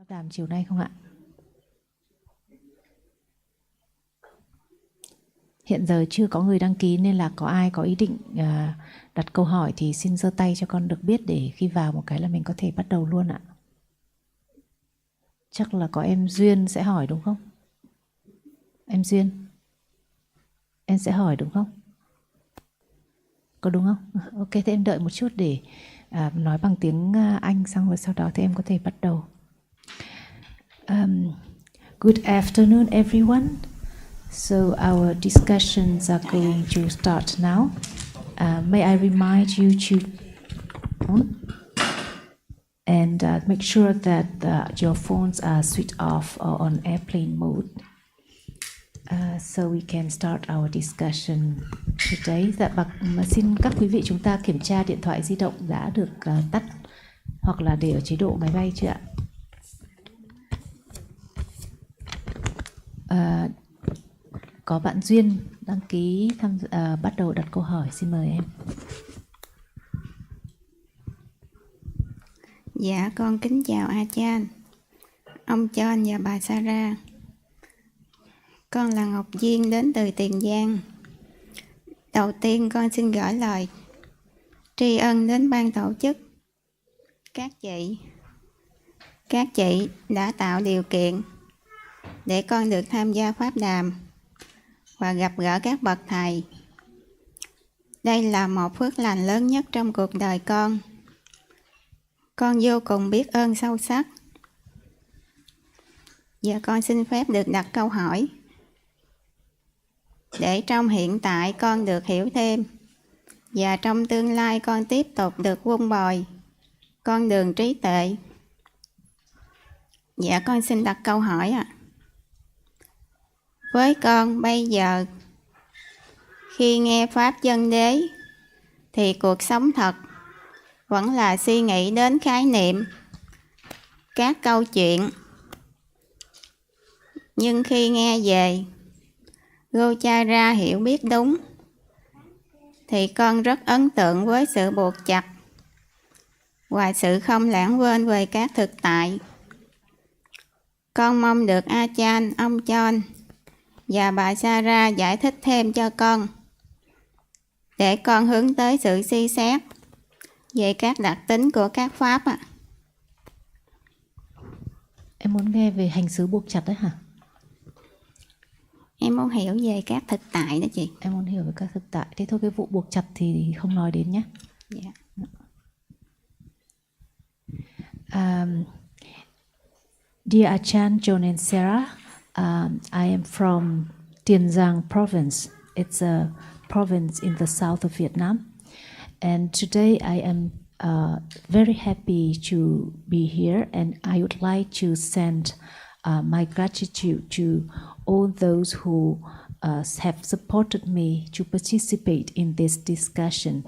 đàm chiều nay không ạ? Hiện giờ chưa có người đăng ký nên là có ai có ý định đặt câu hỏi thì xin giơ tay cho con được biết để khi vào một cái là mình có thể bắt đầu luôn ạ. Chắc là có em Duyên sẽ hỏi đúng không? Em Duyên, em sẽ hỏi đúng không? Có đúng không? Ok, thế em đợi một chút để nói bằng tiếng Anh xong rồi sau đó thì em có thể bắt đầu. Good afternoon everyone. So our discussions are going to start now. May I remind you to and make sure that your phones are switched off or on airplane mode. So we can start our discussion today. Dạ, xin các quý vị chúng ta kiểm tra điện thoại di động đã được tắt hoặc là để ở chế độ máy bay chưa ạ? Có bạn Duyên đăng ký bắt đầu đặt câu hỏi, xin mời em. Dạ, con kính chào A Chan, ông John và bà Sarah. Con là Ngọc Duyên đến từ Tiền Giang. Đầu tiên con xin gửi lời tri ân đến ban tổ chức. Các chị đã tạo điều kiện để con được tham gia pháp đàm và gặp gỡ các bậc thầy. Đây là một phước lành lớn nhất trong cuộc đời con. Con vô cùng biết ơn sâu sắc. Giờ con xin phép được đặt câu hỏi để trong hiện tại con được hiểu thêm và trong tương lai con tiếp tục được vun bồi con đường trí tuệ. Dạ, con xin đặt câu hỏi ạ. Với con bây giờ, khi nghe Pháp Chân Đế, thì cuộc sống thật vẫn là suy nghĩ đến khái niệm, các câu chuyện. Nhưng khi nghe về Gochara hiểu biết đúng, thì con rất ấn tượng với sự buộc chặt và sự không lãng quên về các thực tại. Con mong được A Chan, ông John và bà Sarah giải thích thêm cho con, để con hướng tới sự suy xét về các đặc tính của các pháp ạ. Em muốn nghe về hành xứ buộc chặt đấy hả? Em muốn hiểu về các thực tại đó chị. Em muốn hiểu về các thực tại. Thế thôi, cái vụ buộc chặt thì không nói đến nhé. Dạ. Dear Achan, John and Sarah, I am from Tiền Giang province. It's a province in the south of Vietnam. And today I am very happy to be here, and I would like to send my gratitude to all those who have supported me to participate in this discussion,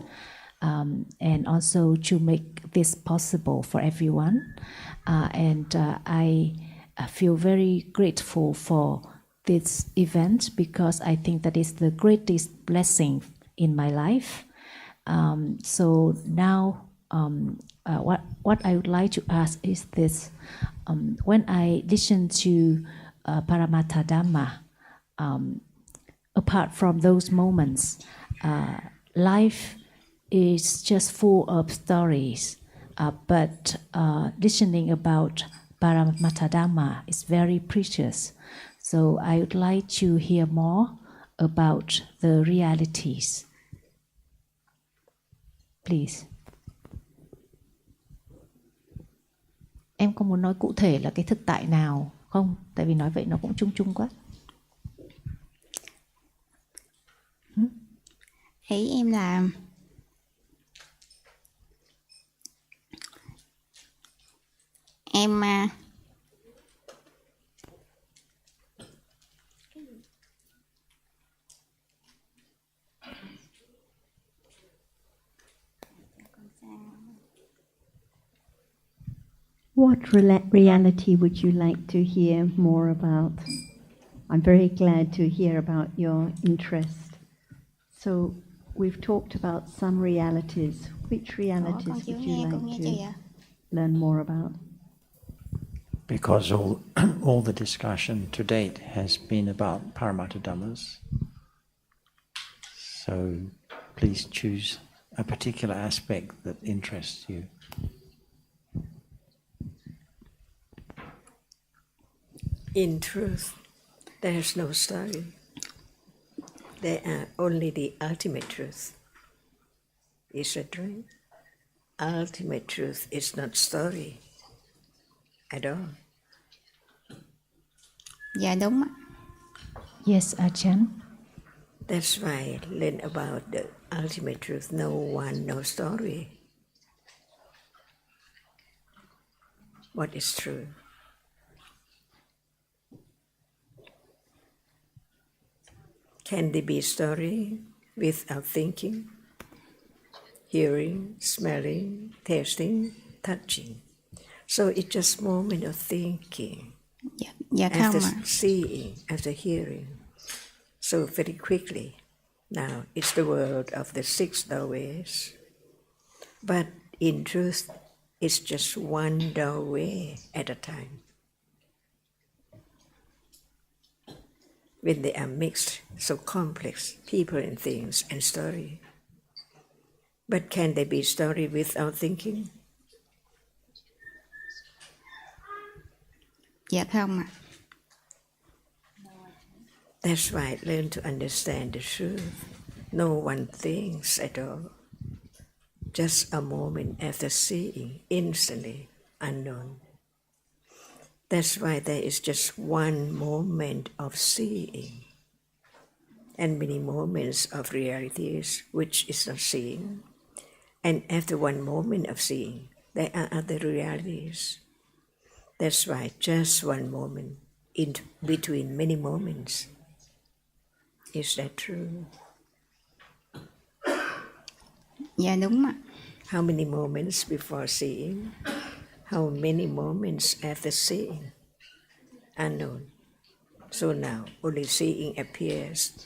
and also to make this possible for everyone. I feel very grateful for this event because I think that is the greatest blessing in my life. So now what I would like to ask is this. When I listen to Paramatha-Dhamma, apart from those moments, life is just full of stories, but listening about Paramatha-Dhamma is very precious. So I would like to hear more about the realities. Please. Em có muốn nói cụ thể là cái thực tại nào không? Tại vì nói vậy nó cũng chung chung quá. Ý em là em What reality would you like to hear more about? I'm very glad to hear about your interest. So we've talked about some realities. Which realities would you like to learn more about? because all the discussion to date has been about Paramattha Dhammas. So please choose a particular aspect that interests you. In truth, there is no story. There are only the ultimate truth. Is that right? Ultimate truth is not story at all. Dạ đúng ạ. Yes, Ajahn. That's why learn about the ultimate truth. No one, no story. What is true? Can there be story without thinking, hearing, smelling, tasting, touching? So it's just moment of thinking, Dạ không after ạ. seeing, after hearing. So very quickly, now it's the world of the six doorways. But in truth, it's just one doorway at a time. When they are mixed, so complex, people and things and story. But can there be story without thinking? Dạ không ạ. That's why learn to understand the truth. No one thinks at all. Just a moment after seeing, instantly, unknown. That's why there is just one moment of seeing and many moments of realities which is not seeing. And after one moment of seeing, there are other realities. That's why just one moment in between many moments. Is that true? Dạ đúng ạ. How many moments before seeing? How many moments after seeing? Unknown. So now only seeing appears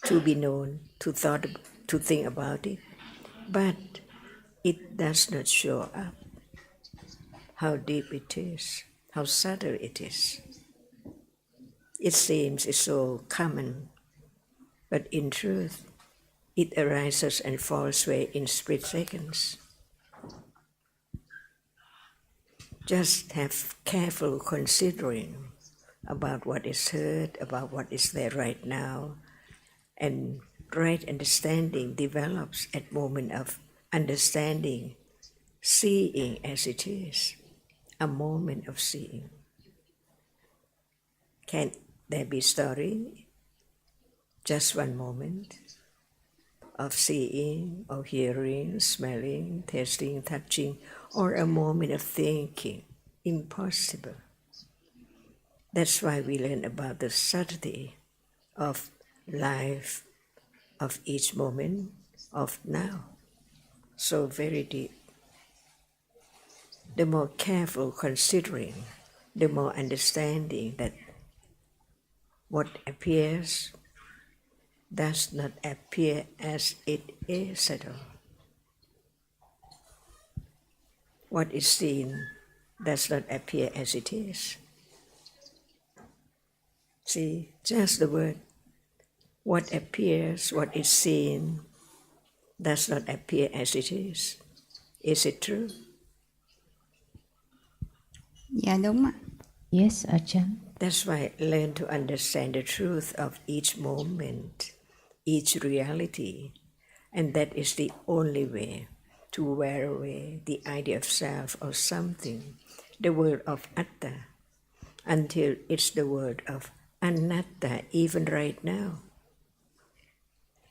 to be known, to think about it, but it does not show up. How deep it is, how subtle it is. It seems it's so common, but in truth, it arises and falls away in split seconds. Just have careful considering about what is heard, about what is there right now, and right understanding develops at moment of understanding, seeing as it is, a moment of seeing. Can there be story? Just one moment of seeing, or hearing, smelling, tasting, touching, or a moment of thinking. Impossible. That's why we learn about the subtlety of life, of each moment, of now. So very deep. The more careful considering, the more understanding that what appears does not appear as it is at all. What is seen does not appear as it is. See, just the word, what appears, what is seen, does not appear as it is. Is it true? Dạ đúng ạ. Yes, Ajahn. That's why learn to understand the truth of each moment, each reality, and that is the only way to wear away the idea of self or something, the word of atta, until it's the word of anatta, even right now.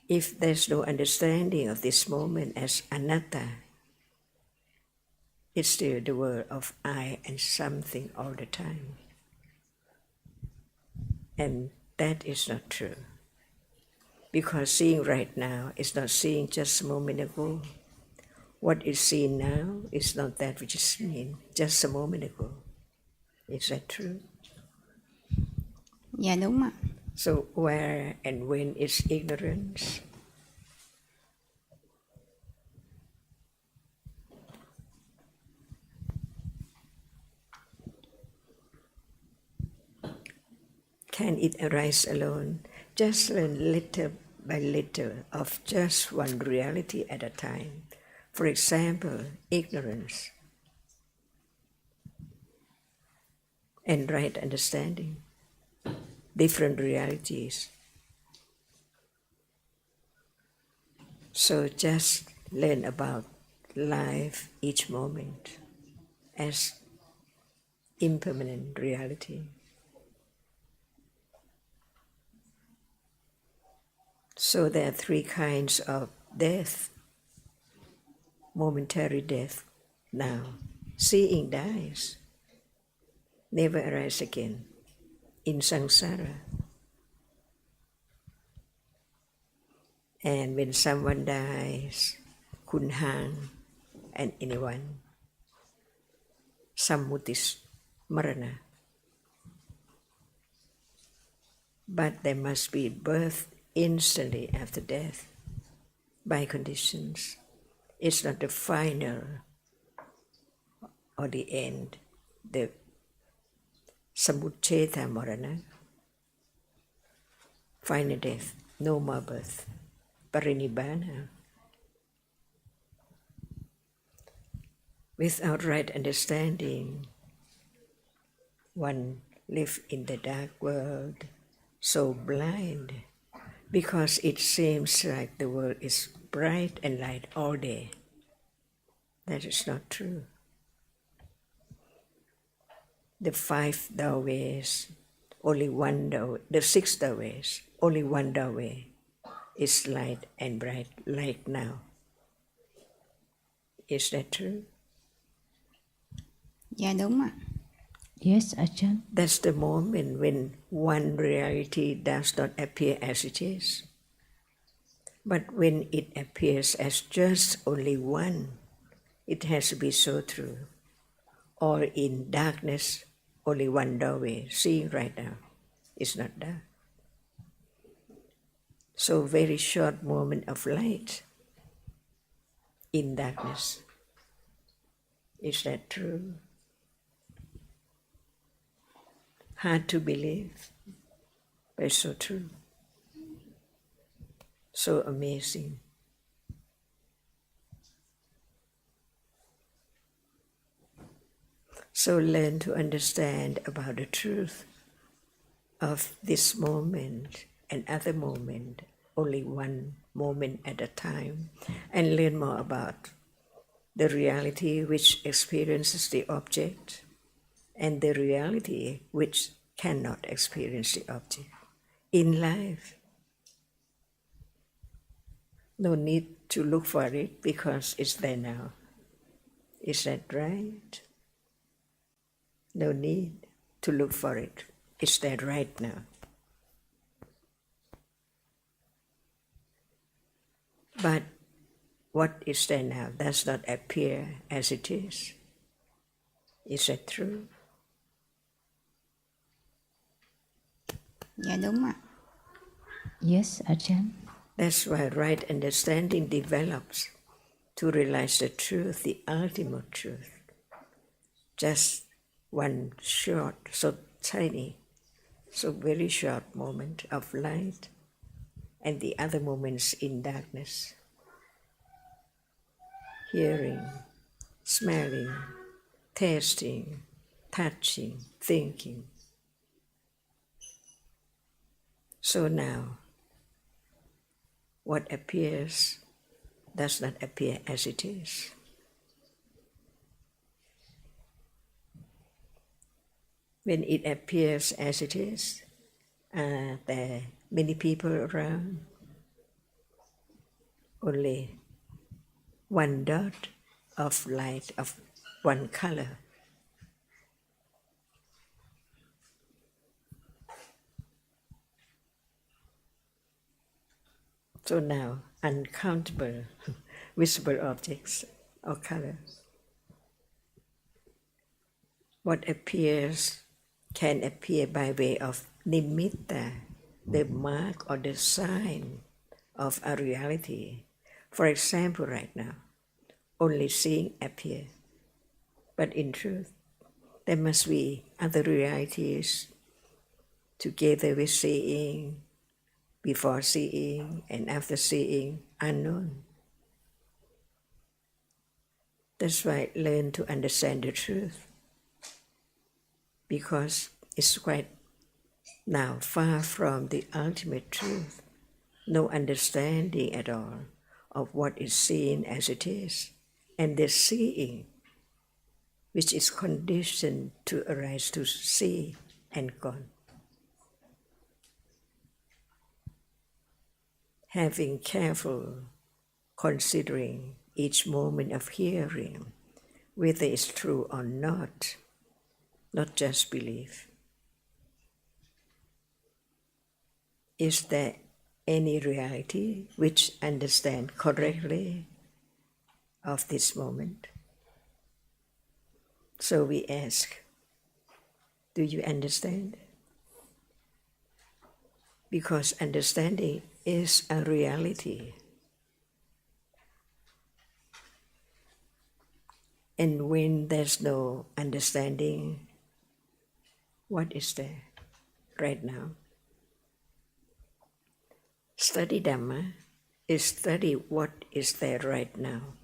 If there's no understanding of this moment as anatta, it's still the word of I and something all the time. And that is not true. Because seeing right now is not seeing just a moment ago. What is seen now is not that which is seen just a moment ago. Is that true? Dạ đúng ạ. So where and when is ignorance? can it arise alone? Just learn little by little of just one reality at a time. For example, ignorance and right understanding, different realities. So just learn about life each moment as impermanent reality. So there are three kinds of death. Momentary death now. Seeing dies, never arise again in samsara. And when someone dies, couldn't harm and anyone. Sammutis marana. But there must be birth instantly after death by conditions. It's not the final or the end, the sammucceta marana, final death, no more birth, parinibbana. Without right understanding, one lives in the dark world, so blind, because it seems like the world is bright and light all day. That is not true. The 5 doorways, only one door, the 6 doorways, only one doorway is light and bright like now. Is that true? Dạ đúng ạ. Yes, Ajahn. That's the moment when one reality does not appear as it is. But when it appears as just only one, it has to be so true. Or in darkness, only one doorway. See right now, it's not dark. So very short moment of light in darkness. Is that true? Hard to believe, but so true. So amazing. So learn to understand about the truth of this moment and other moment, only one moment at a time, and learn more about the reality which experiences the object and the reality which cannot experience the object in life. No need to look for it because it's there now. Is that right? No need to look for it. It's there right now. But what is there now does not appear as it is. Is that true? Dạ đúng ạ. Yes, Ajahn. That's why right understanding develops to realize the truth, the ultimate truth. Just one short, so tiny, so very short moment of light, and the other moments in darkness. Hearing, smelling, tasting, touching, thinking. So now, what appears does not appear as it is. When it appears as it is, there are many people around, only one dot of light of one color. So now, uncountable visible objects or colors. What appears can appear by way of nimitta, the mark or the sign of a reality. For example, right now, only seeing appear. But in truth, there must be other realities together with seeing, before seeing, and after seeing, unknown. That's why learn to understand the truth, because it's quite now far from the ultimate truth, no understanding at all of what is seen as it is, and the seeing, which is conditioned to arise to see and gone. Having careful considering each moment of hearing, whether it's true or not just belief. Is there any reality which understand correctly of this moment? So we ask, do you understand? Because understanding is a reality. And when there's no understanding, what is there right now? Study Dhamma is study what is there right now.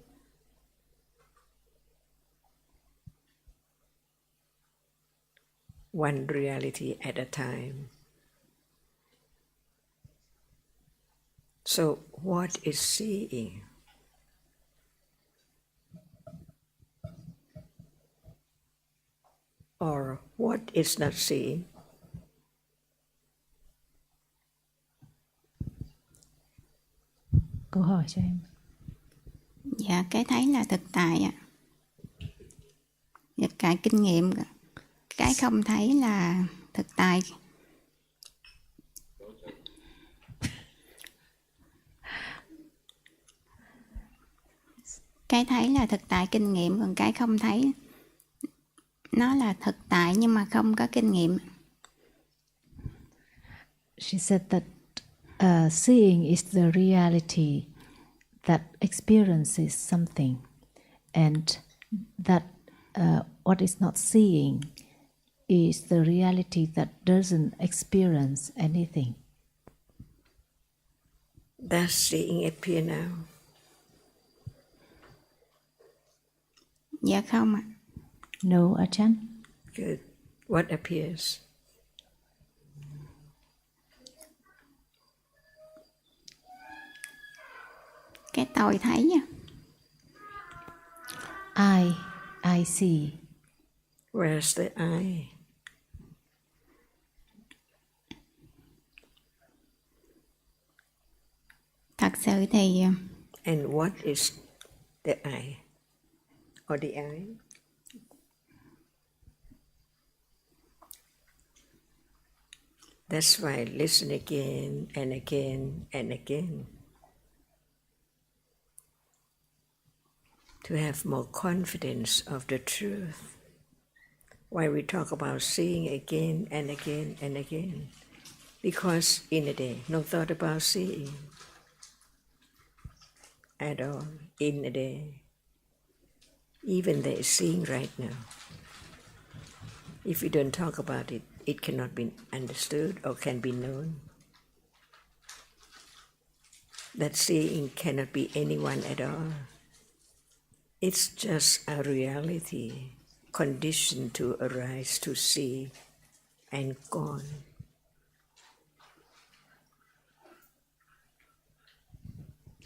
One reality at a time. So what is seeing? Or what is not seeing? Câu hỏi cho em. Dạ, cái thấy là thực tại ạ. Và cái kinh nghiệm, cái không thấy là thực tại. Cái thấy là thực tại kinh nghiệm, còn cái không thấy nó là thực tại nhưng mà không có kinh nghiệm. She said that seeing is the reality that experiences something, and that what is not seeing is the reality that doesn't experience anything. Does seeing appear now? Dạ không ạ. No, Ajahn. Good. What appears? Cái tôi thấy nha. I see. Where's the I? Thật sự thì And what is the I? Or the I? That's why listen again and again and again. To have more confidence of the truth. Why we talk about seeing again and again and again. Because in a day, no thought about seeing at all in a day. Even there is seeing right now. If we don't talk about it, it cannot be understood or can be known. That seeing cannot be anyone at all. It's just a reality conditioned to arise to see and gone.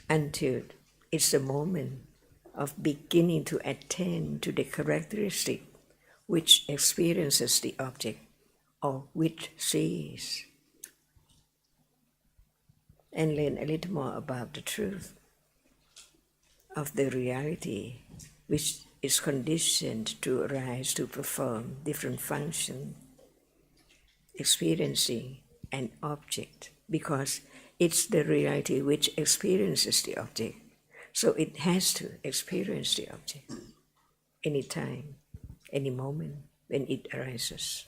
Until it's the moment of beginning to attend to the characteristic which experiences the object or which sees. And learn a little more about the truth of the reality which is conditioned to arise to perform different functions, experiencing an object, because it's the reality which experiences the object. So it has to experience the object any time, any moment when it arises.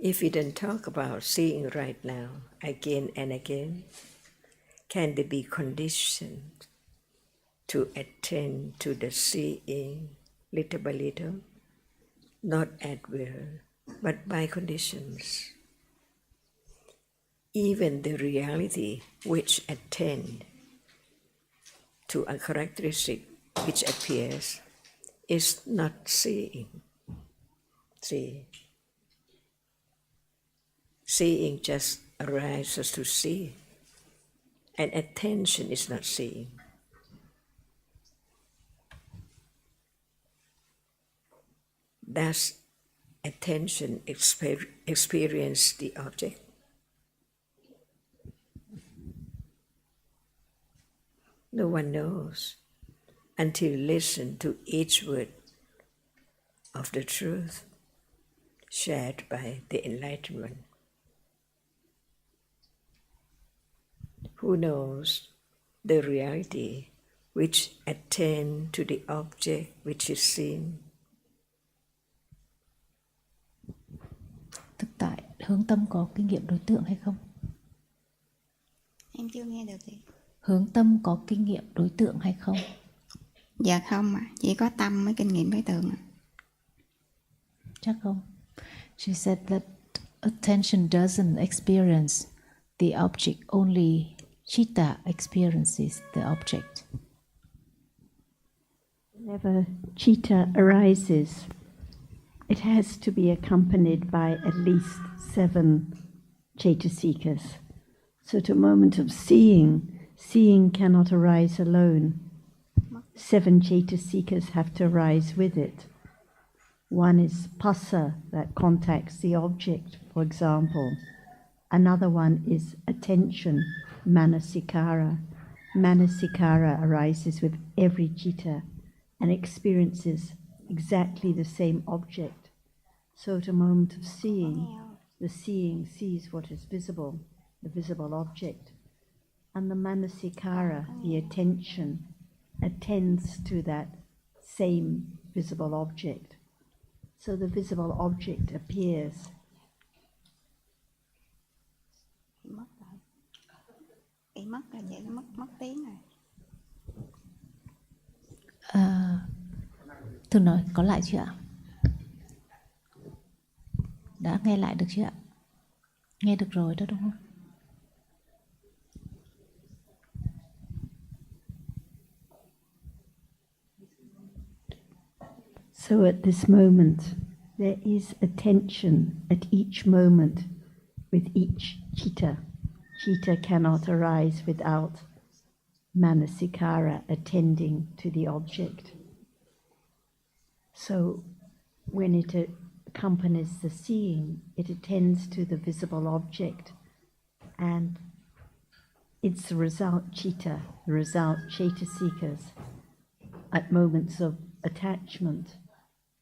If we don't talk about seeing right now, again and again, can they be conditioned to attend to the seeing little by little, not at will, but by conditions. Even the reality which attend to a characteristic which appears is not seeing. See, seeing just arises to see, and attention is not seeing. Does attention experience the object? No one knows until listen to each word of the truth shared by the enlightenment. Who knows the reality which attend to the object which is seen? Thực tại, hướng tâm có kinh nghiệm đối tượng hay không? Em chưa nghe được gì. Hướng tâm có kinh nghiệm đối tượng hay không? Dạ không ạ, chỉ có tâm mới kinh nghiệm đối tượng ạ. Chắc không? She said that attention doesn't experience the object, only chitta experiences the object. Whenever chitta arises, it has to be accompanied by at least 7 cetasikas. So at a moment of seeing, seeing cannot arise alone. 7 cetasikas have to arise with it. One is phassa, that contacts the object, for example. Another one is attention, manasikara. Manasikara arises with every citta and experiences exactly the same object. So at a moment of seeing, the seeing sees what is visible, the visible object. And the manasikara, the attention, attends to that same visible object. So the visible object appears. Mất rồi, vậy nó mất tiếng rồi. Thử nói, có lại chưa ạ? Đã nghe lại được chưa ạ? Nghe được rồi đó đúng không? So at this moment, there is attention at each moment with each citta. Citta cannot arise without manasikara attending to the object. So when it accompanies the seeing, it attends to the visible object, and it's the result citta, the result cetasikas at moments of attachment.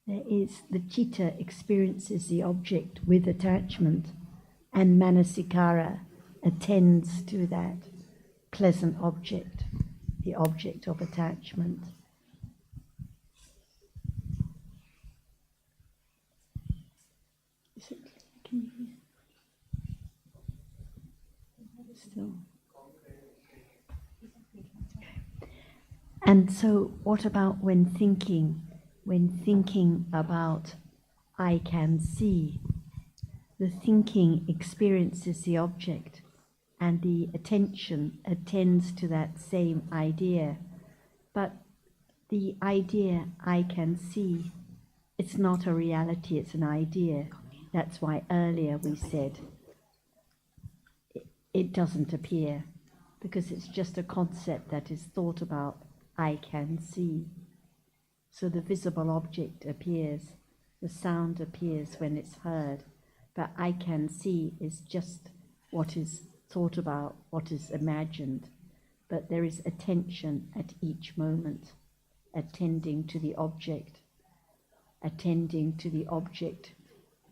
There is the citta experiences the object with attachment, and manasikara attends to that pleasant object, the object of attachment. Is it, can you hear? Still. And so what about when thinking? When thinking about I can see, the thinking experiences the object and the attention attends to that same idea. But the idea I can see, it's not a reality, it's an idea. That's why earlier we said it doesn't appear, because it's just a concept that is thought about, I can see. So the visible object appears, the sound appears when it's heard, but I can see is just what is thought about, what is imagined. But there is attention at each moment, attending to the object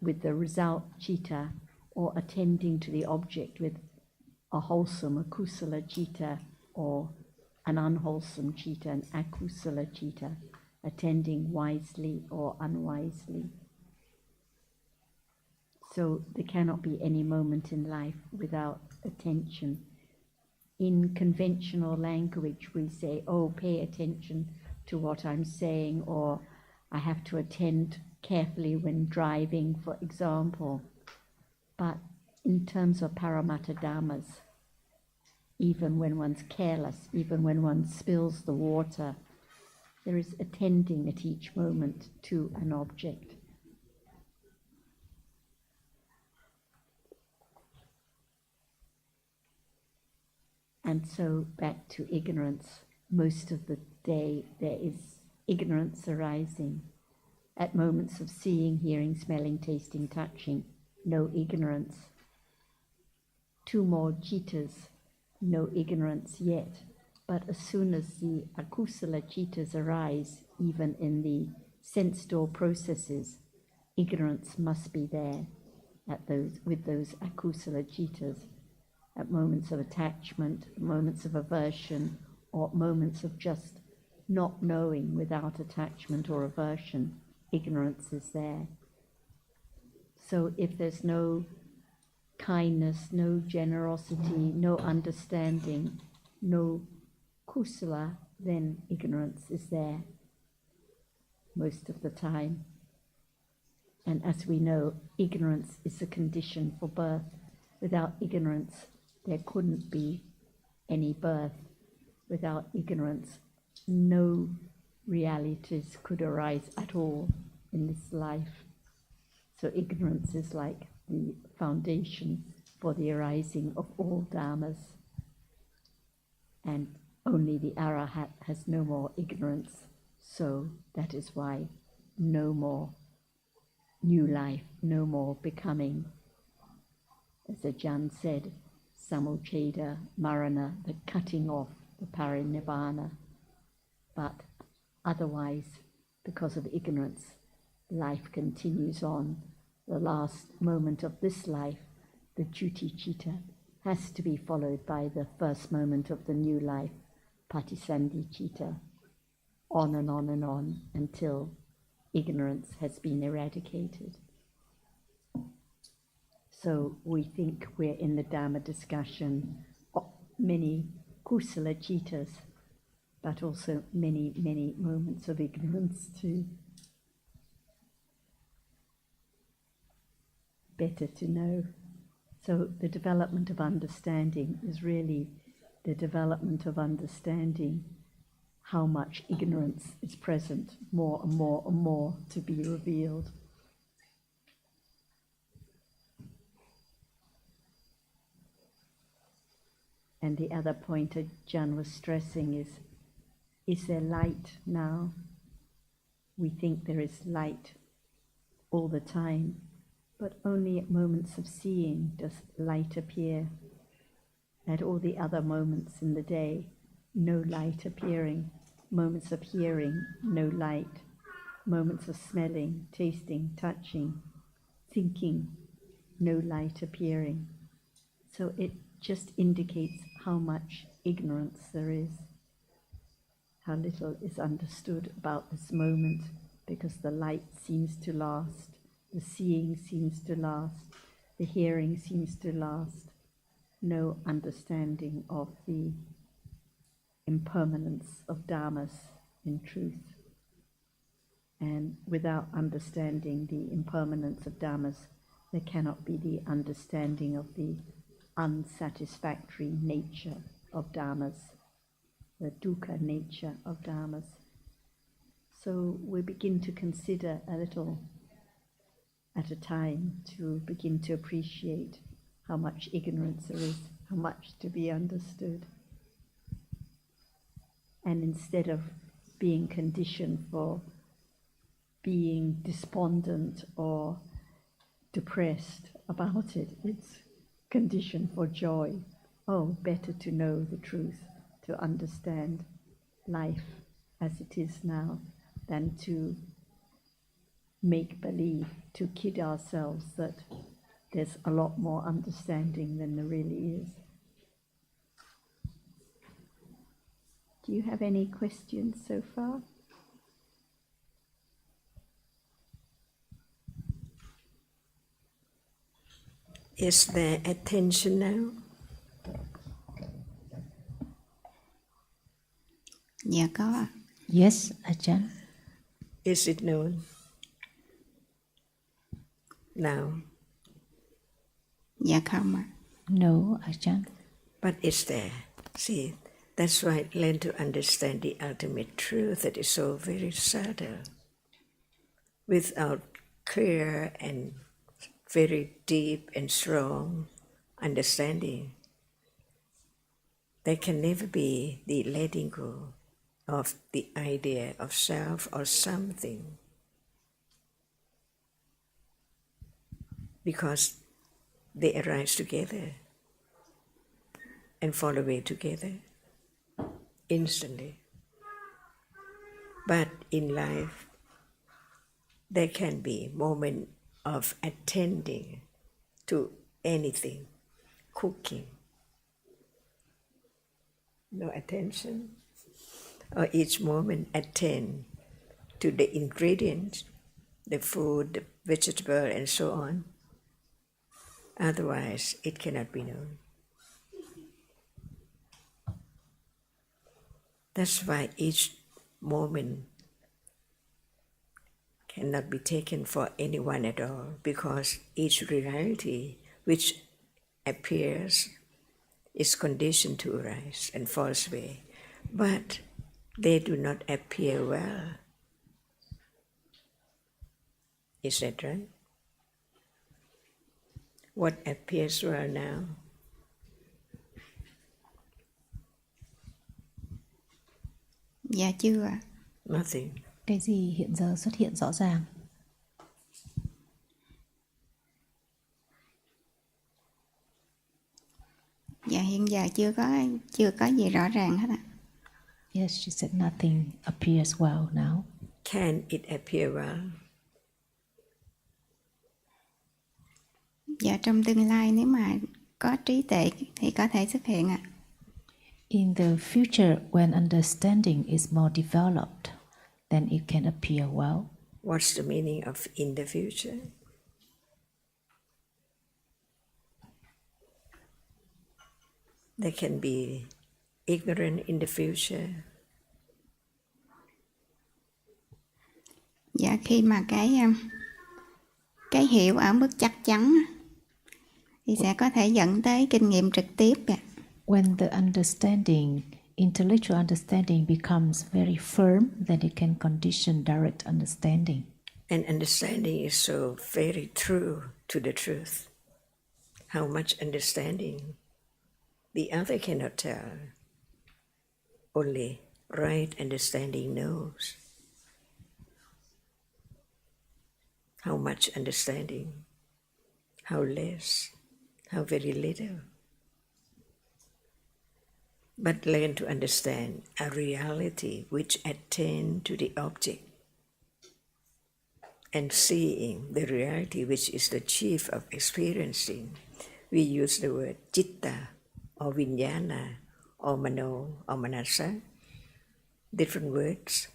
with the result citta, or attending to the object with a wholesome, a kusala citta, or an unwholesome citta, an akusala citta, attending wisely or unwisely. So there cannot be any moment in life without attention. in conventional language we say, oh, pay attention to what I'm saying, or I have to attend carefully when driving, for example. But in terms of Paramattha Dhammas, even when one's careless, even when one spills the water, there is attending at each moment to an object. And so back to ignorance. Most of the day there is ignorance arising. At moments of seeing, hearing, smelling, tasting, touching, no ignorance. 2 more citas, no ignorance yet. But as soon as the akusala citas arise, even in the sense door processes, ignorance must be there with those akusala citas. At moments of attachment, moments of aversion, or moments of just not knowing without attachment or aversion, ignorance is there. So if there's no kindness, no generosity, no understanding, no kusala, then ignorance is there most of the time. And as we know, ignorance is a condition for birth. Without ignorance, there couldn't be any birth. Without ignorance, no realities could arise at all in this life. So ignorance is like the foundation for the arising of all dhammas. And only the arahat has no more ignorance. So that is why no more new life, no more becoming. As Ajahn said, samucheda, marana, the cutting off, the parinibbana. But otherwise, because of ignorance, life continues on. The last moment of this life, the juti citta, has to be followed by the first moment of the new life, patisandhi citta, on and on and on until ignorance has been eradicated. So we think we're in the Dhamma discussion of many kusala cittas, but also many, many moments of ignorance too. Better to know. So the development of understanding is really the development of understanding how much ignorance is present, more and more and more to be revealed. And the other point Ajahn was stressing is there light now? We think there is light all the time, but only at moments of seeing does light appear. At all the other moments in the day, no light appearing. Moments of hearing, no light. Moments of smelling, tasting, touching, thinking, no light appearing. So it just indicates how much ignorance there is, how little is understood about this moment, because the light seems to last, the seeing seems to last, the hearing seems to last. No understanding of the impermanence of dhammas in truth. And without understanding the impermanence of dhammas, there cannot be the understanding of the unsatisfactory nature of dhammas, the dukkha nature of dhammas. So we begin to consider a little at a time to begin to appreciate how much ignorance there is, how much to be understood. And instead of being conditioned for being despondent or depressed about it, it's conditioned for joy. Oh, better to know the truth, to understand life as it is now, than to make believe, to kid ourselves that there's a lot more understanding than there really is. Do you have any questions so far? Is there attention now? Dạ có ạ. Yes, Ajahn. Is it known now? Dạ không ạ. No, Ajahn. But it's there. See, that's why learn to understand the ultimate truth that is so very subtle. Without clear and very deep and strong understanding, there can never be the letting go of the idea of self or something, because they arise together and fall away together instantly. But in life, there can be moment of attending to anything, cooking, no attention, or each moment attend to the ingredients, the food, the vegetable, and so on. Otherwise, it cannot be known. That's why each moment cannot be taken for anyone at all, because each reality which appears is conditioned to arise and falls away. But they do not appear well. Is that right? What appears well now? Dạ chưa ạ. Nothing. Cái gì hiện giờ xuất hiện rõ ràng? Dạ hiện giờ chưa có gì rõ ràng hết ạ. Yes, she said nothing appears well now. Can it appear well? Dạ trong tương lai nếu mà có trí tuệ thì có thể xuất hiện ạ. In the future, when understanding is more developed, then it can appear well. What's the meaning of in the future? There can be ignorance in the future. Dạ khi mà cái hiểu ở mức chắc chắn thì sẽ có thể dẫn tới kinh nghiệm trực tiếp ạ. When the understanding, intellectual understanding becomes very firm, then it can condition direct understanding. And understanding is so very true to the truth. How much understanding the other cannot tell. Only right understanding knows. How much understanding, how less, how very little. But learn to understand a reality which attend to the object, and seeing the reality which is the chief of experiencing. We use the word citta or vijnana or mano or manasa, different words.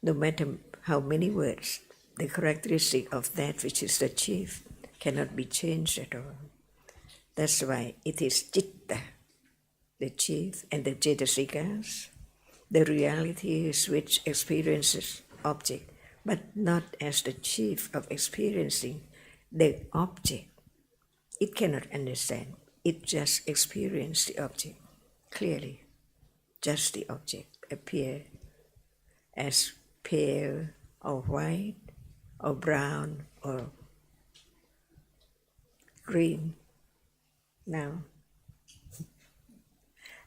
No matter how many words, the characteristic of that which is the chief cannot be changed at all. That's why it is citta, the chief, and the cetasikas, the realities which experiences object, but not as the chief of experiencing the object. It cannot understand. It just experiences the object clearly. Just the object appear as pale or white or brown or green. Now,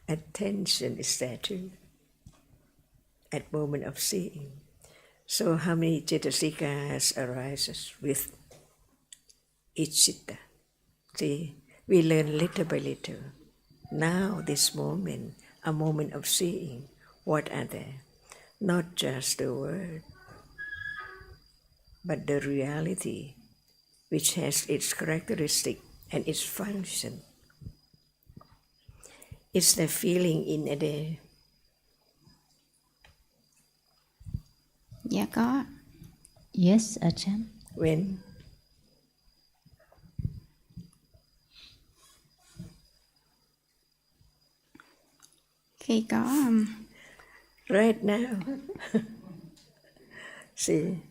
attention is there too, at moment of seeing. So how many cetasikas arises with each citta? See, we learn little by little. Now this moment, a moment of seeing, what are there? Not just the word, but the reality which has its characteristic and its function. It's the feeling in a day. Dạ có. Yes, Ajahn. When? Khi có right now. See,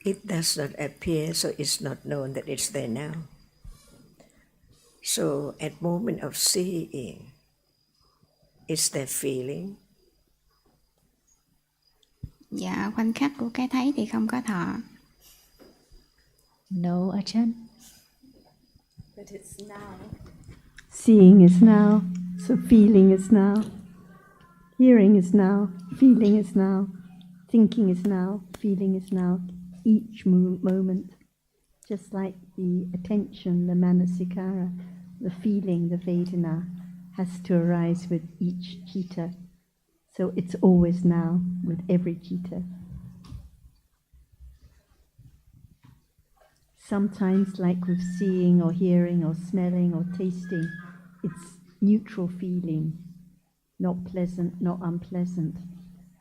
it does not appear, so it's not known that it's there now. So at moment of seeing, is there feeling? Dạ, khoảnh khắc của cái thấy thì không có thọ. No, Ajahn. But it's now. Seeing is now, so feeling is now. Hearing is now, feeling is now. Thinking is now, feeling is now. Each moment, just like the attention, the manasikara, the feeling, the vedana, has to arise with each citta. So it's always now with every citta. Sometimes, like with seeing or hearing or smelling or tasting, it's neutral feeling, not pleasant, not unpleasant.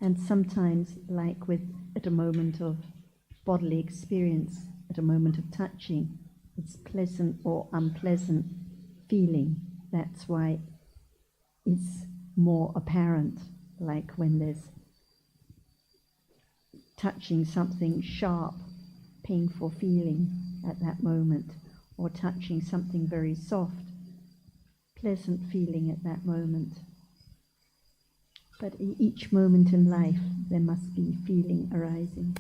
And sometimes, like with at a moment of bodily experience, at a moment of touching, it's pleasant or unpleasant feeling. That's why it's more apparent, like when there's touching something sharp, painful feeling at that moment, or touching something very soft, pleasant feeling at that moment. But in each moment in life, there must be feeling arising.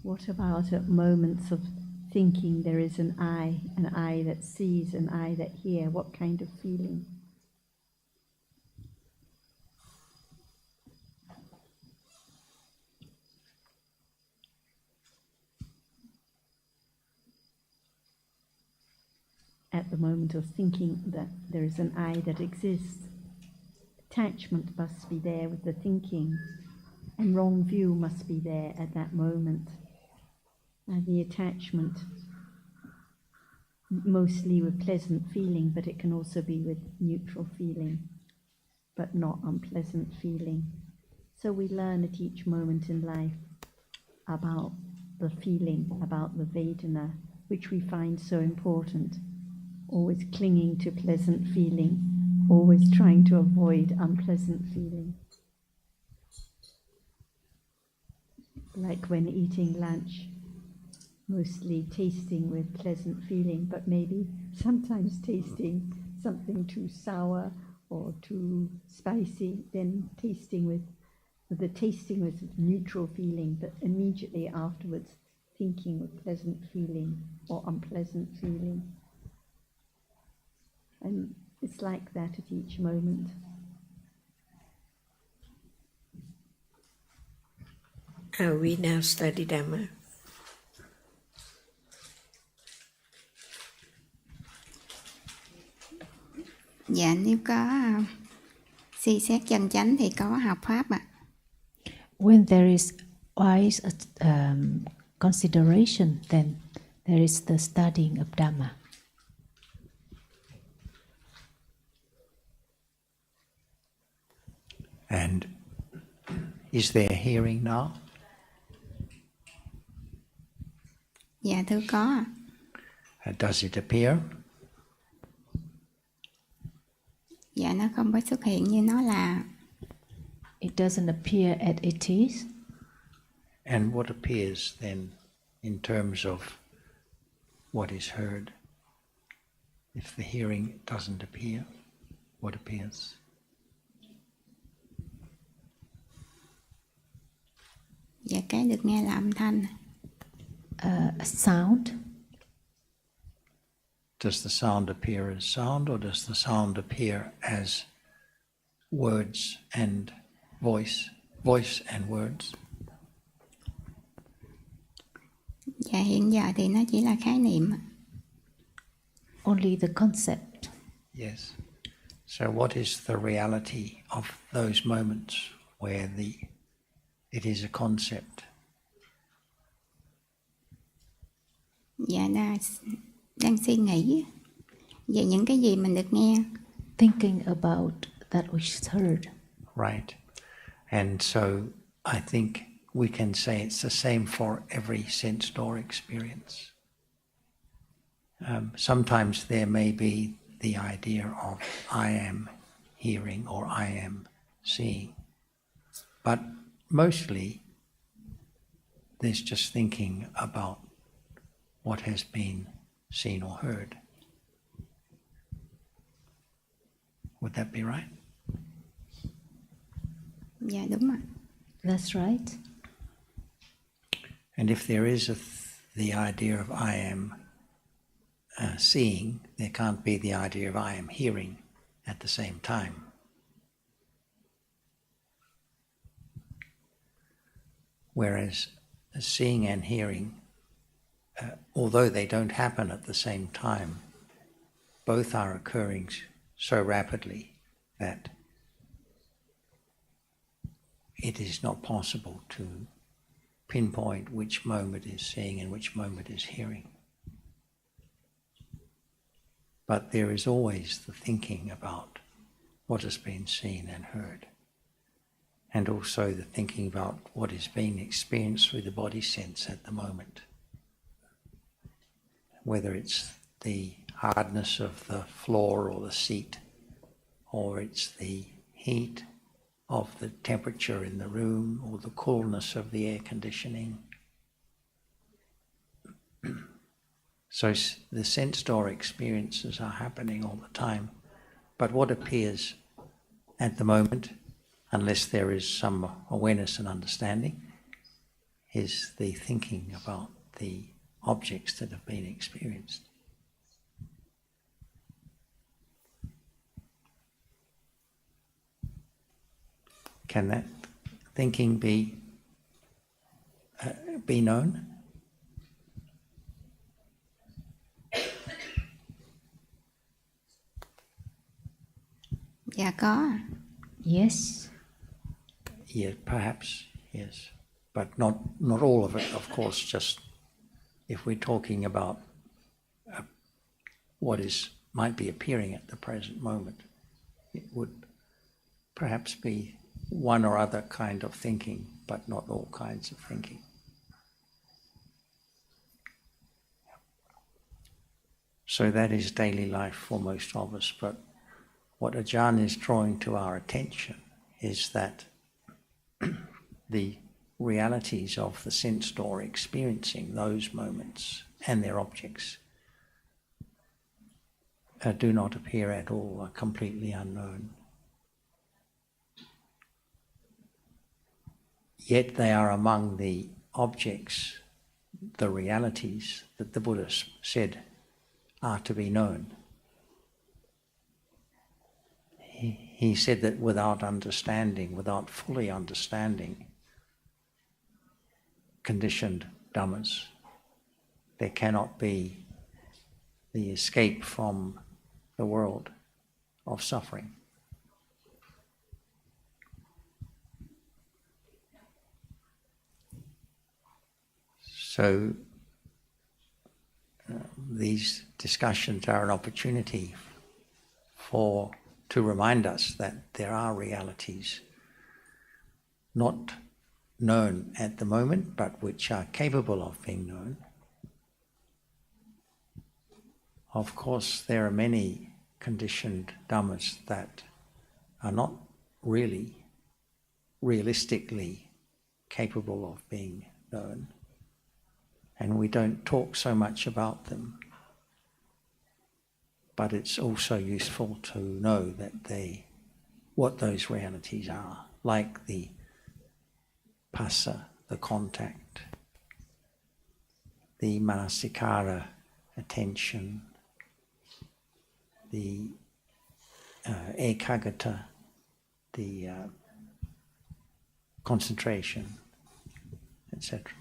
What about at moments of thinking there is an eye that sees, an eye that hears? What kind of feeling? At the moment of thinking that there is an I that exists, attachment must be there with the thinking, and wrong view must be there at that moment. And the attachment, mostly with pleasant feeling, but it can also be with neutral feeling, but not unpleasant feeling. So we learn at each moment in life about the feeling, about the Vedana, which we find so important. Always clinging to pleasant feeling, always trying to avoid unpleasant feeling. Like when eating lunch, mostly tasting with pleasant feeling, but maybe sometimes tasting something too sour or too spicy, then tasting with neutral feeling, but immediately afterwards thinking with pleasant feeling or unpleasant feeling. And it's like that at each moment. We now study Dhamma. Dạ, nếu có suy xét chân chánh thì có học pháp ạ. When there is wise consideration, then there is the studying of Dhamma. And is there hearing now? Dạ thưa có. Does it appear? Dạ nó không có xuất hiện như nó là. It doesn't appear as it is. And what appears then in terms of what is heard? If the hearing doesn't appear, what appears? Dạ cái được nghe là âm thanh. A sound. Does the sound appear as sound, or does the sound appear as words and voice and words? Dạ hiện giờ thì nó chỉ là khái niệm. Only the concept. Yes. So what is the reality of those moments where it is a concept? Dạ đang suy nghĩ về những cái gì mình được nghe. Thinking about that which is heard. Right. And so I think we can say it's the same for every sense door experience. Sometimes there may be the idea of I am hearing or I am seeing, but mostly there's just thinking about what has been seen or heard. Would that be right? Dạ đúng ạ. That's right. And if there is the idea of I am seeing, there can't be the idea of I am hearing at the same time. Whereas seeing and hearing, although they don't happen at the same time, both are occurring so rapidly that it is not possible to pinpoint which moment is seeing and which moment is hearing. But there is always the thinking about what has been seen and heard, and also the thinking about what is being experienced through the body sense at the moment. Whether it's the hardness of the floor or the seat, or it's the heat of the temperature in the room, or the coolness of the air conditioning. So the sense door experiences are happening all the time, but what appears at the moment, unless there is some awareness and understanding, is the thinking about the objects that have been experienced. Can that thinking be known? Dạ có. Yes. Yeah, perhaps, yes. But not all of it, of course, just if we're talking about what might be appearing at the present moment, it would perhaps be one or other kind of thinking, but not all kinds of thinking. So that is daily life for most of us, but what Ajahn is drawing to our attention is that the realities of the sense door experiencing those moments and their objects do not appear at all, are completely unknown. Yet they are among the objects, the realities that the Buddha said are to be known. He said that without understanding, without fully understanding conditioned dhammas, there cannot be the escape from the world of suffering. So these discussions are an opportunity to remind us that there are realities not known at the moment, but which are capable of being known. Of course, there are many conditioned dhammas that are not really realistically capable of being known, and we don't talk so much about them. But it's also useful to know that what those realities are, like the phassa, the contact, the manasikara, attention, the ekagata, the concentration, etc.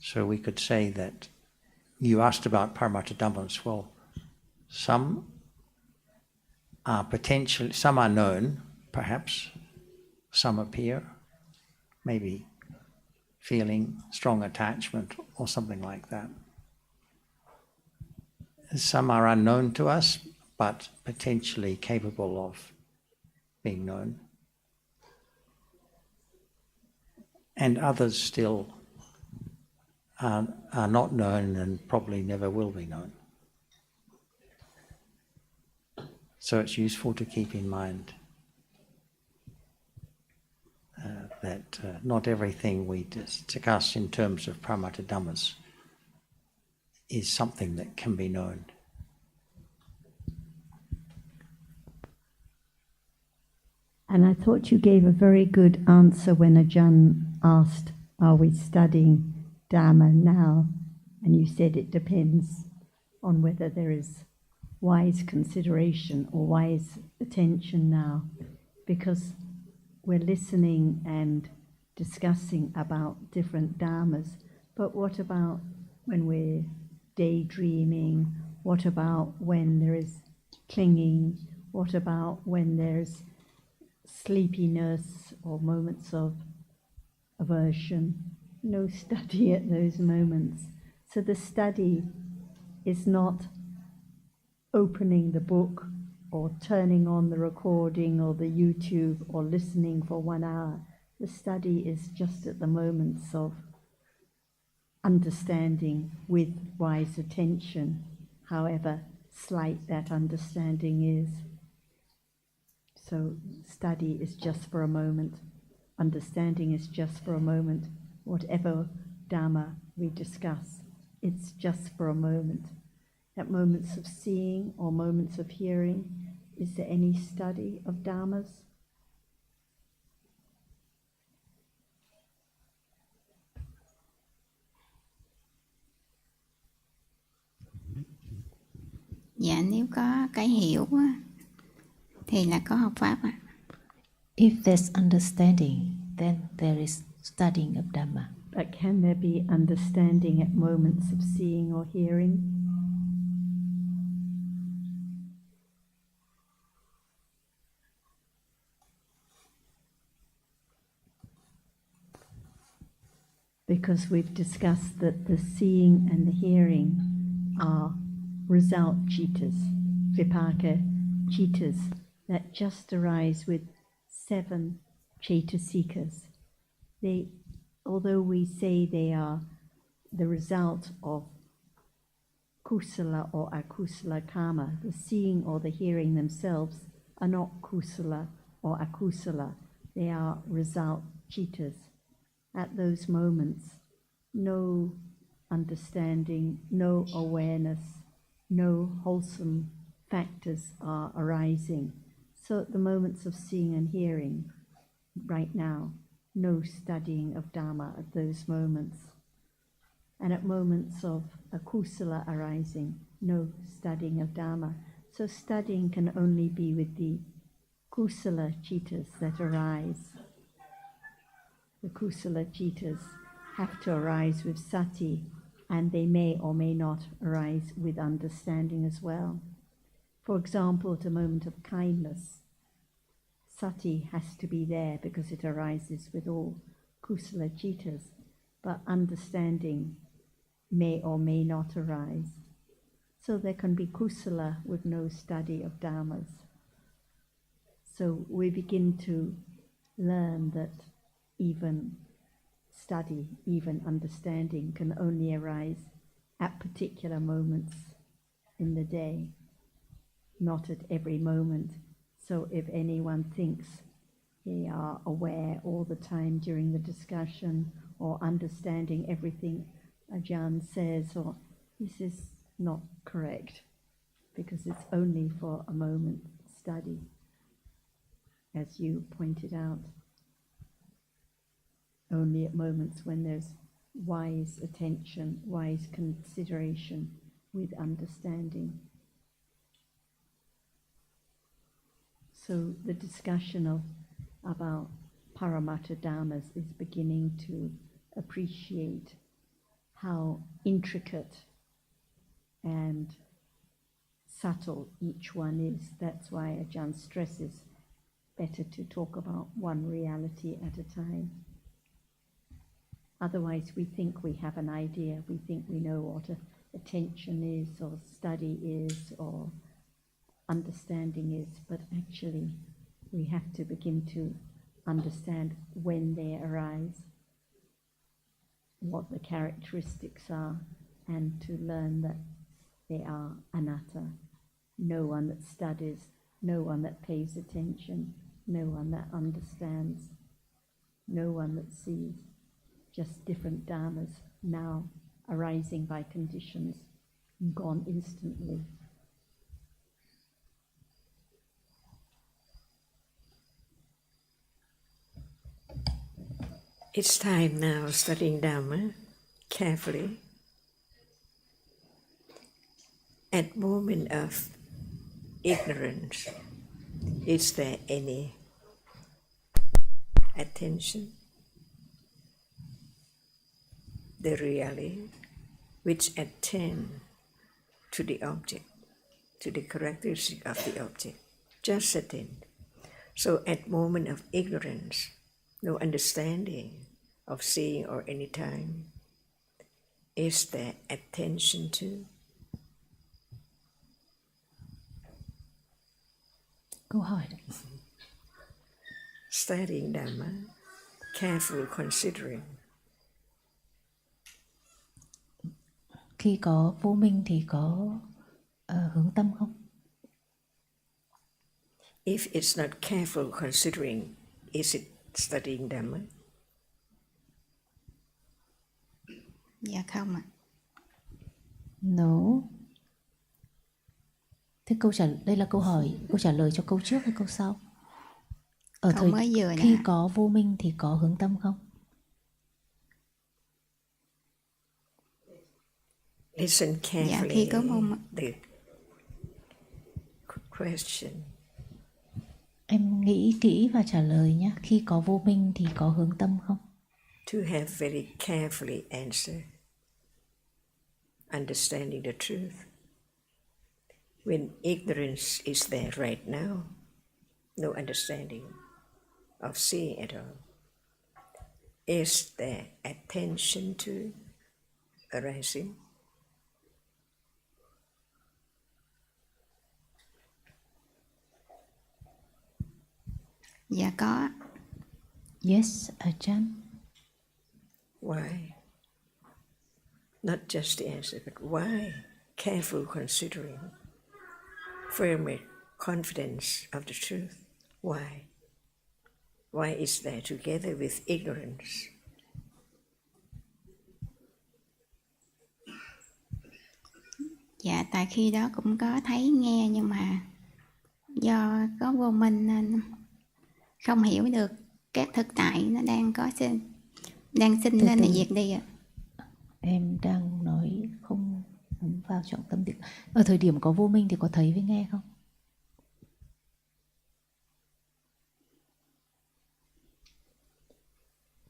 So we could say that you asked about Paramattha Dhammas. Well, some are known, perhaps. Some appear, maybe feeling strong attachment or something like that. Some are unknown to us, but potentially capable of being known. and others still are not known and probably never will be known. So it's useful to keep in mind that not everything we discuss in terms of prohibited dhammas is something that can be known. And I thought you gave a very good answer when Ajahn asked, are we studying Dhamma now? And you said it depends on whether there is wise consideration or wise attention now, because we're listening and discussing about different dhammas. But what about when we're daydreaming? What about when there is clinging? What about when there's sleepiness or moments of aversion? No study at those moments. So the study is not opening the book or turning on the recording or the YouTube or listening for 1 hour. The study is just at the moments of understanding with wise attention, however slight that understanding is. So study is just for a moment, understanding is just for a moment. Whatever Dhamma we discuss, it's just for a moment. At moments of seeing or moments of hearing, is there any study of Dhammas? Dạ, nếu có cái hiểu á, thì là có học pháp ạ. If there's understanding, then there is studying of Dhamma. But can there be understanding at moments of seeing or hearing? Because we've discussed that the seeing and the hearing are result cittas, vipaka cittas, that just arise with 7 cetasikas. They, although we say they are the result of kusala or akusala karma, the seeing or the hearing themselves are not kusala or akusala, they are result cittas. At those moments, no understanding, no awareness, no wholesome factors are arising. So at the moments of seeing and hearing, right now, no studying of Dhamma at those moments. And at moments of akusala arising, no studying of Dhamma. So studying can only be with the kusala cittas that arise. The kusala cittas have to arise with sati, and they may or may not arise with understanding as well. For example, at a moment of kindness, sati has to be there because it arises with all kusala cittas, but understanding may or may not arise. So there can be kusala with no study of dhammas. So we begin to learn that even study, even understanding can only arise at particular moments in the day, not at every moment. So if anyone thinks they are aware all the time during the discussion or understanding everything Ajahn says, or this is not correct, because it's only for a moment study, as you pointed out. Only at moments when there's wise attention, wise consideration with understanding. So the discussion about Paramattha Dhammas is beginning to appreciate how intricate and subtle each one is. That's why Ajahn stresses better to talk about one reality at a time. Otherwise we think we have an idea, we think we know what attention is, or study is, or understanding is, but actually we have to begin to understand when they arise. what the characteristics are, and to learn that they are anatta. No one that studies, no one that pays attention, no one that understands, no one that sees, just different dhammas now arising by conditions, gone instantly. It's time now studying Dhamma carefully. At moment of ignorance, is there any attention? The reality which attend to the object, to the characteristic of the object, just attend. So at moment of ignorance, no understanding of seeing or any time, is there attention to? Câu hỏi. Studying Dhamma, carefully considering. Khi có vô minh thì có hướng tâm không? If it's not careful considering, is it studying Dhamma? Dạ không ạ. No. Thế đây là câu trả lời cho câu trước hay câu sau? Câu mới vừa khi đã. có vô minh thì có hướng tâm không? Listen carefully. Dạ khi có vô minh. The question. Em nghĩ kỹ và trả lời nhé. Khi có vô minh thì có hướng tâm không? To have very carefully answer. Understanding the truth. When ignorance is there right now, no understanding of seeing at all, is there attention to arising? Dạ có. Yes, Ajahn. Why? Not just the answer, but why? Careful considering, firm confidence of the truth. Why? Why is that together with ignorance? Dạ tại khi đó cũng có thấy nghe, nhưng mà do có vô minh nên không hiểu được các thực tại nó đang sinh lên là diệt đi ạ. Em đang nói không vào trọng tâm định. Ở thời điểm có vô minh thì có thấy với nghe không?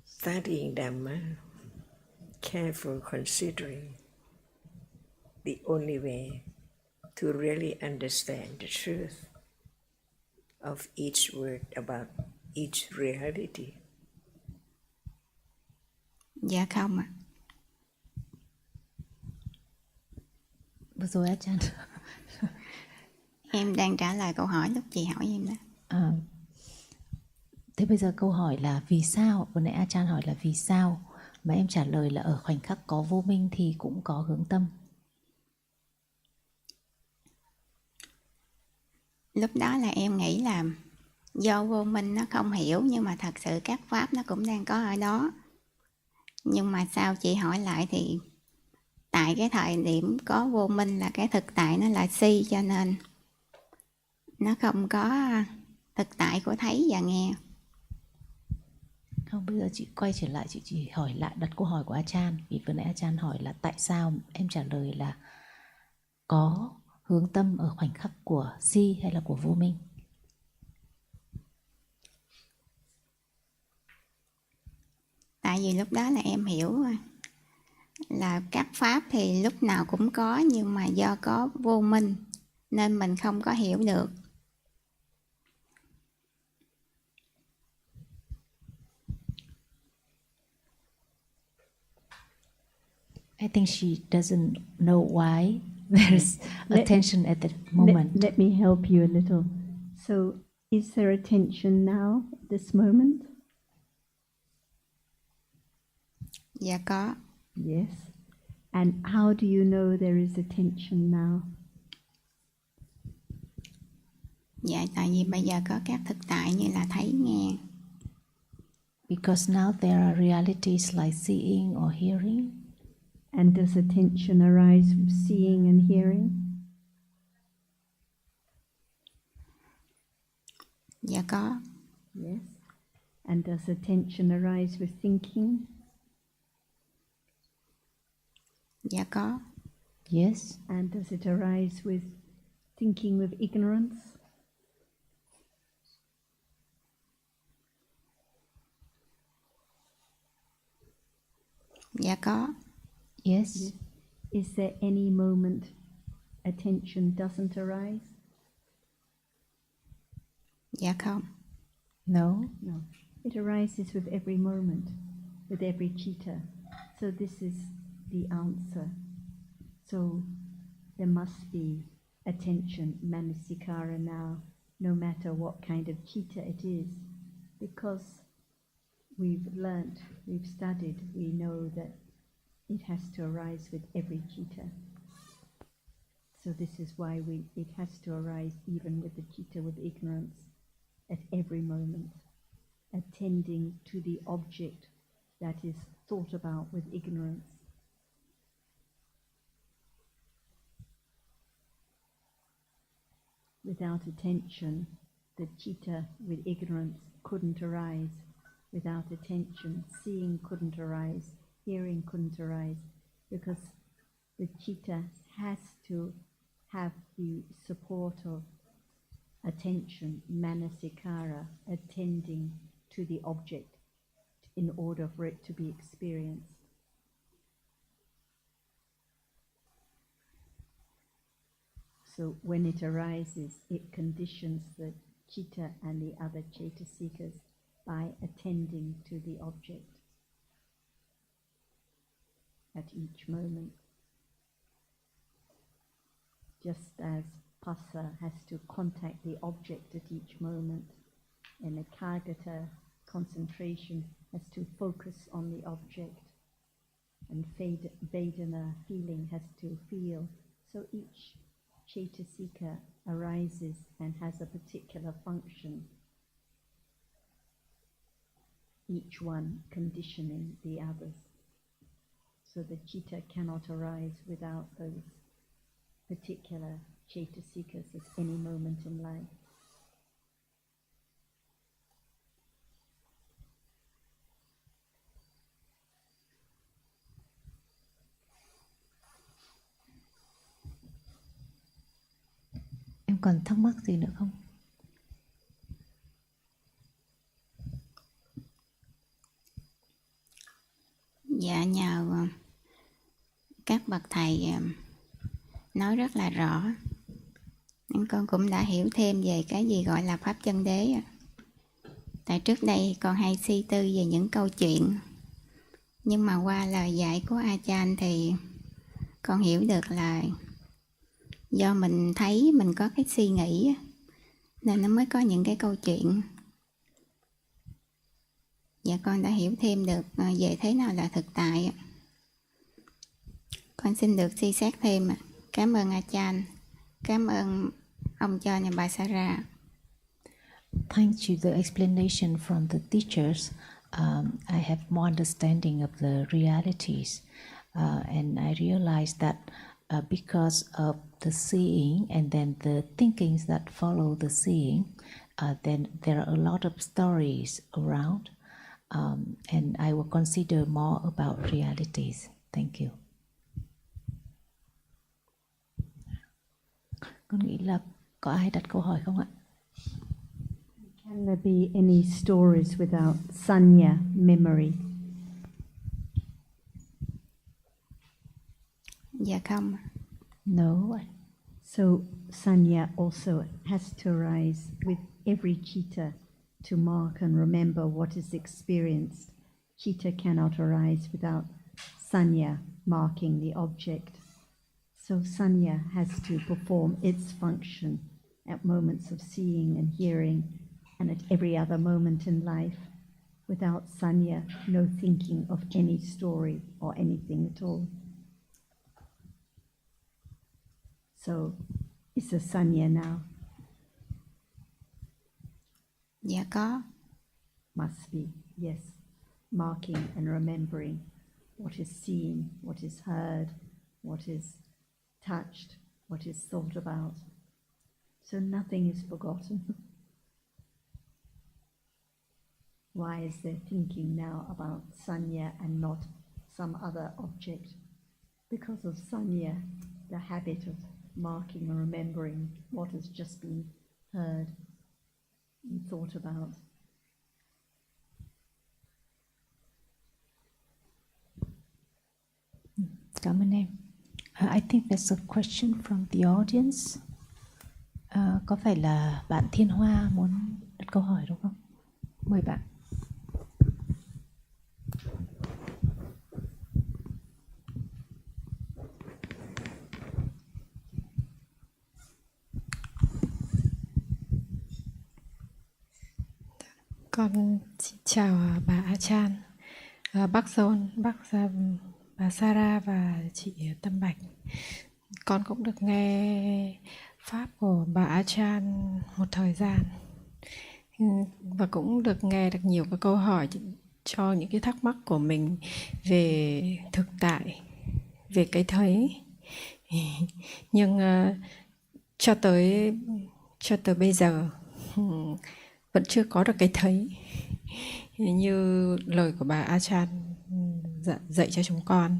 Studying Dhamma, careful considering, the only way to really understand the truth of each word about each reality. Dạ không ạ. Vừa rồi Ajahn. Em đang trả lời câu hỏi lúc chị hỏi em đó. Thế bây giờ câu hỏi là vì sao? Vừa nãy Ajahn hỏi là vì sao, mà em trả lời là ở khoảnh khắc có vô minh thì cũng có hướng tâm. Lúc đó là em nghĩ là do vô minh nó không hiểu, nhưng mà thật sự các pháp nó cũng đang có ở đó. Nhưng mà sau chị hỏi lại thì tại cái thời điểm có vô minh là cái thực tại nó là si, cho nên nó không có thực tại của thấy và nghe. Không, bây giờ chị quay trở lại, chị chỉ hỏi lại, đặt câu hỏi của Ajahn. Vì vừa nãy Ajahn hỏi là tại sao, em trả lời là có hướng tâm ở khoảnh khắc của si hay là của vô minh. Tại vì lúc đó là em hiểu là các pháp thì lúc nào cũng có, nhưng mà do có vô minh nên mình không có hiểu được. I think she doesn't know why there's attention at the moment. Let me help you a little. So, is there attention now, at this moment? Dạ có. Yes. And how do you know there is attention now? Dạ tại vì bây giờ có các thực tại như là thấy nghe. Because now there are realities like seeing or hearing. And does attention arise with seeing and hearing? Dạ có. Yes. And does attention arise with thinking? Dạ có. Yes. And does it arise with thinking with ignorance? Dạ có. Yes. Is there any moment attention doesn't arise? Dạ không. No. No. It arises with every moment, with every chitta. So this is the answer. So there must be attention, manasikara now, no matter what kind of chitta it is. Because we've learnt, we've studied, we know that it has to arise with every chitta. So this is why it has to arise even with the chitta with ignorance at every moment, attending to the object that is thought about with ignorance. Without attention, the chitta with ignorance couldn't arise. Without attention, seeing couldn't arise, hearing couldn't arise, because the chitta has to have the support of attention, manasikara, attending to the object in order for it to be experienced. So when it arises, it conditions the chitta and the other cetasikas by attending to the object at each moment. Just as passa has to contact the object at each moment, and ekagata, concentration, has to focus on the object, and vedana, feeling, has to feel. So each cetasika arises and has a particular function, each one conditioning the others. So the citta cannot arise without those particular cetasikas at any moment in life. Em còn thắc mắc gì nữa không? Dạ nhờ các bậc thầy nói rất là rõ, nên con cũng đã hiểu thêm về cái gì gọi là pháp chân đế. Tại trước đây con hay suy tư về những câu chuyện, nhưng mà qua lời dạy của A-chan thì con hiểu được là do mình thấy, mình có cái suy nghĩ nên nó mới có những cái câu chuyện. Dạ con đã hiểu thêm được về thế nào là thực tại. Con xin được suy xét thêm. Cảm ơn A-chan. Cảm ơn ông cho nhà bà Sarah. Thanks to the explanation from the teachers, I have more understanding of the realities, and I realized that because of the seeing and then the thinkings that follow the seeing, then there are a lot of stories around, and I will consider more about realities. Thank you. Con nghĩ là có ai đặt câu hỏi không ạ? Can there be any stories without sanya, memory? Dạ không. No. So sanya also has to arise with every citta to mark and remember what is experienced. Citta cannot arise without sanya, marking the object. So sanya has to perform its function at moments of seeing and hearing and at every other moment in life. Without sanya, no thinking of any story or anything at all. So, it's a sanya now. Dạ có. Must be, yes. Marking and remembering what is seen, what is heard, what is touched, what is thought about. So nothing is forgotten. Why is there thinking now about sanya and not some other object? Because of sanya, the habit of marking and remembering what has just been heard and thought about. Cảm ơn em. I think there's a question from the audience. Có phải là bạn Thiên Hoa muốn đặt câu hỏi đúng không? Mời bạn. Con xin chào bà A Chan, bác John, bà Sarah và chị Tâm Bạch. Con cũng được nghe pháp của bà A Chan một thời gian và cũng được nghe được nhiều cái câu hỏi cho những cái thắc mắc của mình về thực tại, về cái thấy. Nhưng cho tới bây giờ vẫn chưa có được cái thấy như lời của bà A Chan dạy cho chúng con.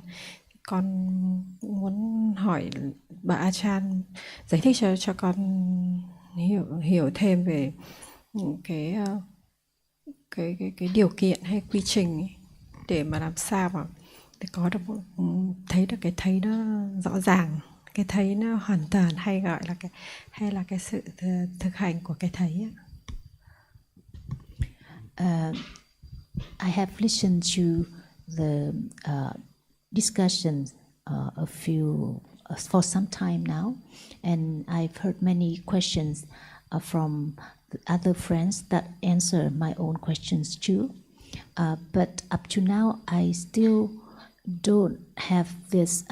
Con muốn hỏi bà A Chan giải thích cho con hiểu thêm về cái điều kiện hay quy trình ấy, để mà làm sao mà để có được thấy được cái thấy nó rõ ràng, cái thấy nó hoàn toàn, hay gọi là cái sự thực hành của cái thấy ấy. I have listened to the discussion for some time now, and I've heard many questions from the other friends that answer my own questions too. But up to now, I still don't have this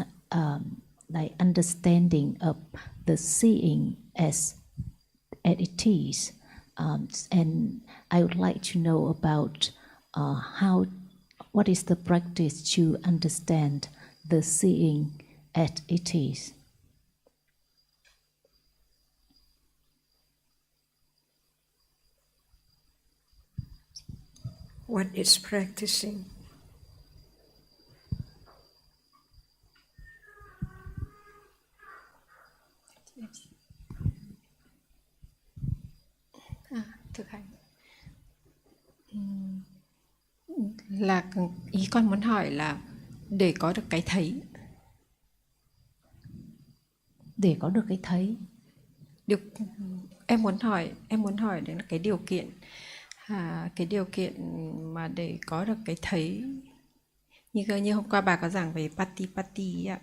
like understanding of the seeing as it is. And I would like to know about what is the practice to understand the seeing as it is. What is practicing? Thực hành là ý con muốn hỏi là để có được cái thấy. Để có được cái thấy. Em muốn hỏi đến cái điều kiện mà để có được cái thấy, như hôm qua bà có giảng về pati ạ.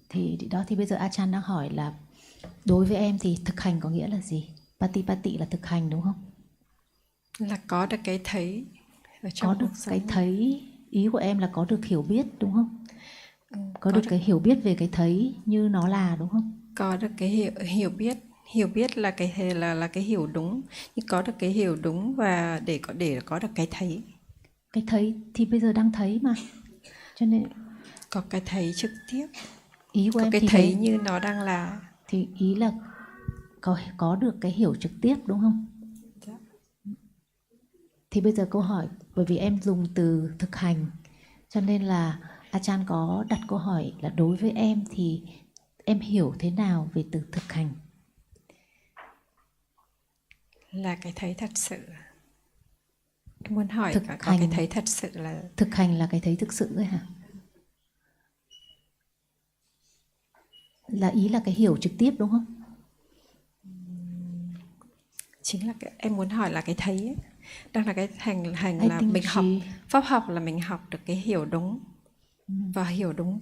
Thì bây giờ A Chan đang hỏi là đối với em thì thực hành có nghĩa là gì? Pati là thực hành đúng không? Là có được cái thấy ở trong có được cuộc sống. Cái thấy, ý của em là có được hiểu biết đúng không? Có được cái hiểu biết về cái thấy như nó là đúng không? Có được cái hiểu biết là cái hiểu đúng, nhưng có được cái hiểu đúng và để có được cái thấy. Cái thấy thì bây giờ đang thấy mà, cho nên có cái thấy trực tiếp. Ý của có em cái thì thấy như nó đang là. Thì ý là có được cái hiểu trực tiếp đúng không? Dạ. Thì bây giờ câu hỏi, bởi vì em dùng từ thực hành, cho nên là A Chan có đặt câu hỏi là đối với em thì em hiểu thế nào về từ thực hành? Là cái thấy thật sự. Em muốn hỏi Thực có hành, cái thấy thật sự là... Thực hành là cái thấy thực sự ấy hả? Là ý là cái hiểu trực tiếp đúng không? Chính là em muốn hỏi là cái thấy ấy. Đang là cái hành là mình học pháp học, là mình học được cái hiểu đúng. Và hiểu đúng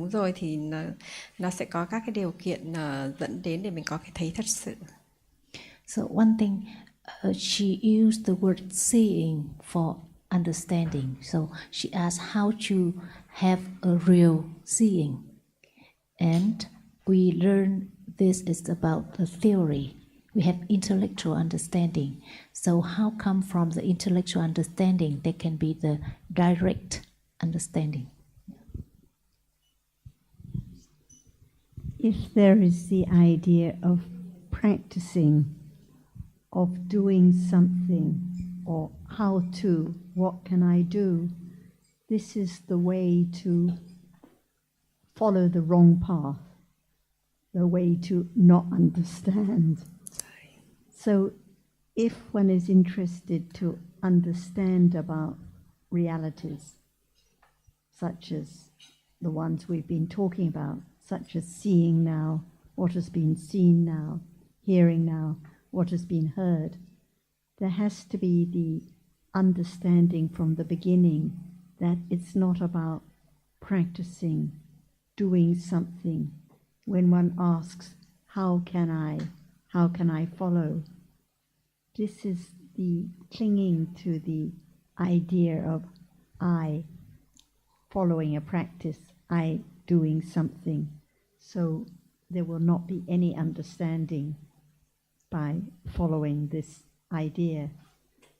rồi thì nó sẽ có các cái điều kiện dẫn đến để mình có cái thấy thật sự. So one thing she used the word seeing for understanding. So she asked how to have a real seeing. And we learn this is about the theory. We have intellectual understanding. So how come from the intellectual understanding there can be the direct understanding? If there is the idea of practicing, of doing something, or how to, what can I do, this is the way to follow the wrong path, the way to not understand. So if one is interested to understand about realities, such as the ones we've been talking about, such as seeing now, what has been seen now, hearing now, what has been heard, there has to be the understanding from the beginning that it's not about practicing, doing something. When one asks, how can I follow? This is the clinging to the idea of I following a practice, I doing something. So there will not be any understanding by following this idea.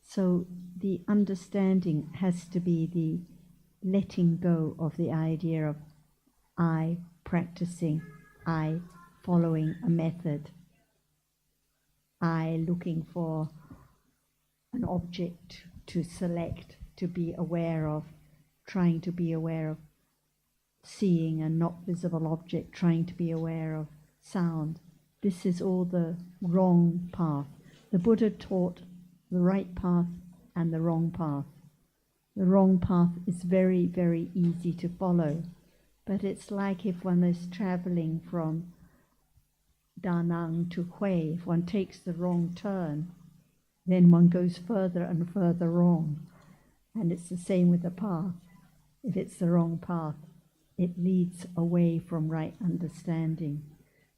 So the understanding has to be the letting go of the idea of I practicing, I following a method, I looking for an object to select, to be aware of, trying to be aware of seeing a not visible object, trying to be aware of sound. This is all the wrong path. The Buddha taught the right path and the wrong path. The wrong path is very, very easy to follow, but it's like if one is traveling from Da Nang to Hue, if one takes the wrong turn, then one goes further and further wrong. And it's the same with the path. If it's the wrong path, it leads away from right understanding.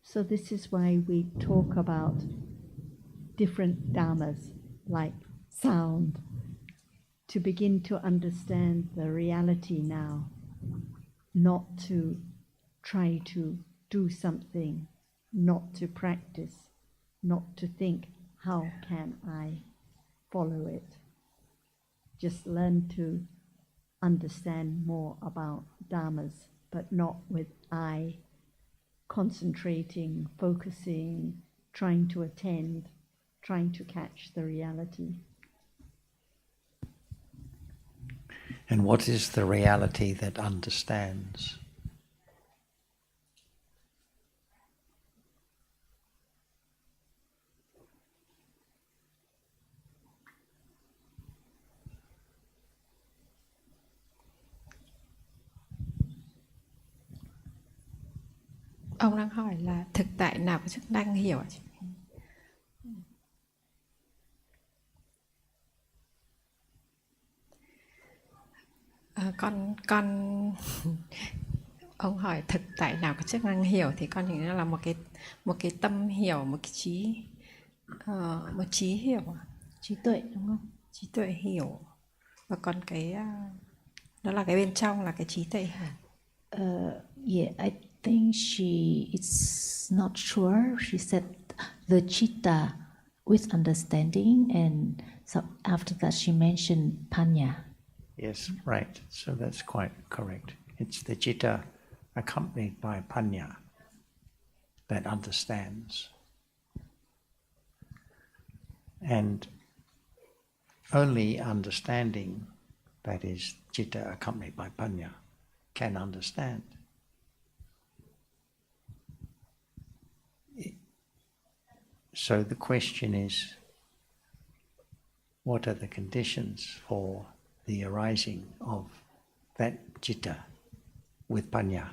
So this is why we talk about different dhammas, like sound, to begin to understand the reality now, not to try to do something, not to practice, not to think, how can I follow it? Just learn to understand more about dhammas, but not with I concentrating, focusing, trying to attend, trying to catch the reality. And what is the reality that understands? Ông đang hỏi là thực tại nào có chức năng hiểu ạ chị? Con ông hỏi thực tại nào có chức năng hiểu thì con nghĩ nó là một cái tâm hiểu, một cái một trí hiểu, Trí tuệ đúng không? Trí tuệ hiểu. Và còn cái đó là cái bên trong là cái trí tuệ hiểu. Yeah, I think she is not sure. She said the chitta with understanding, and so after that she mentioned panya. Yes, right. So that's quite correct. It's the citta accompanied by panya that understands. And only understanding, that is citta accompanied by panya, can understand. So the question is, what are the conditions for the arising of that citta with panya?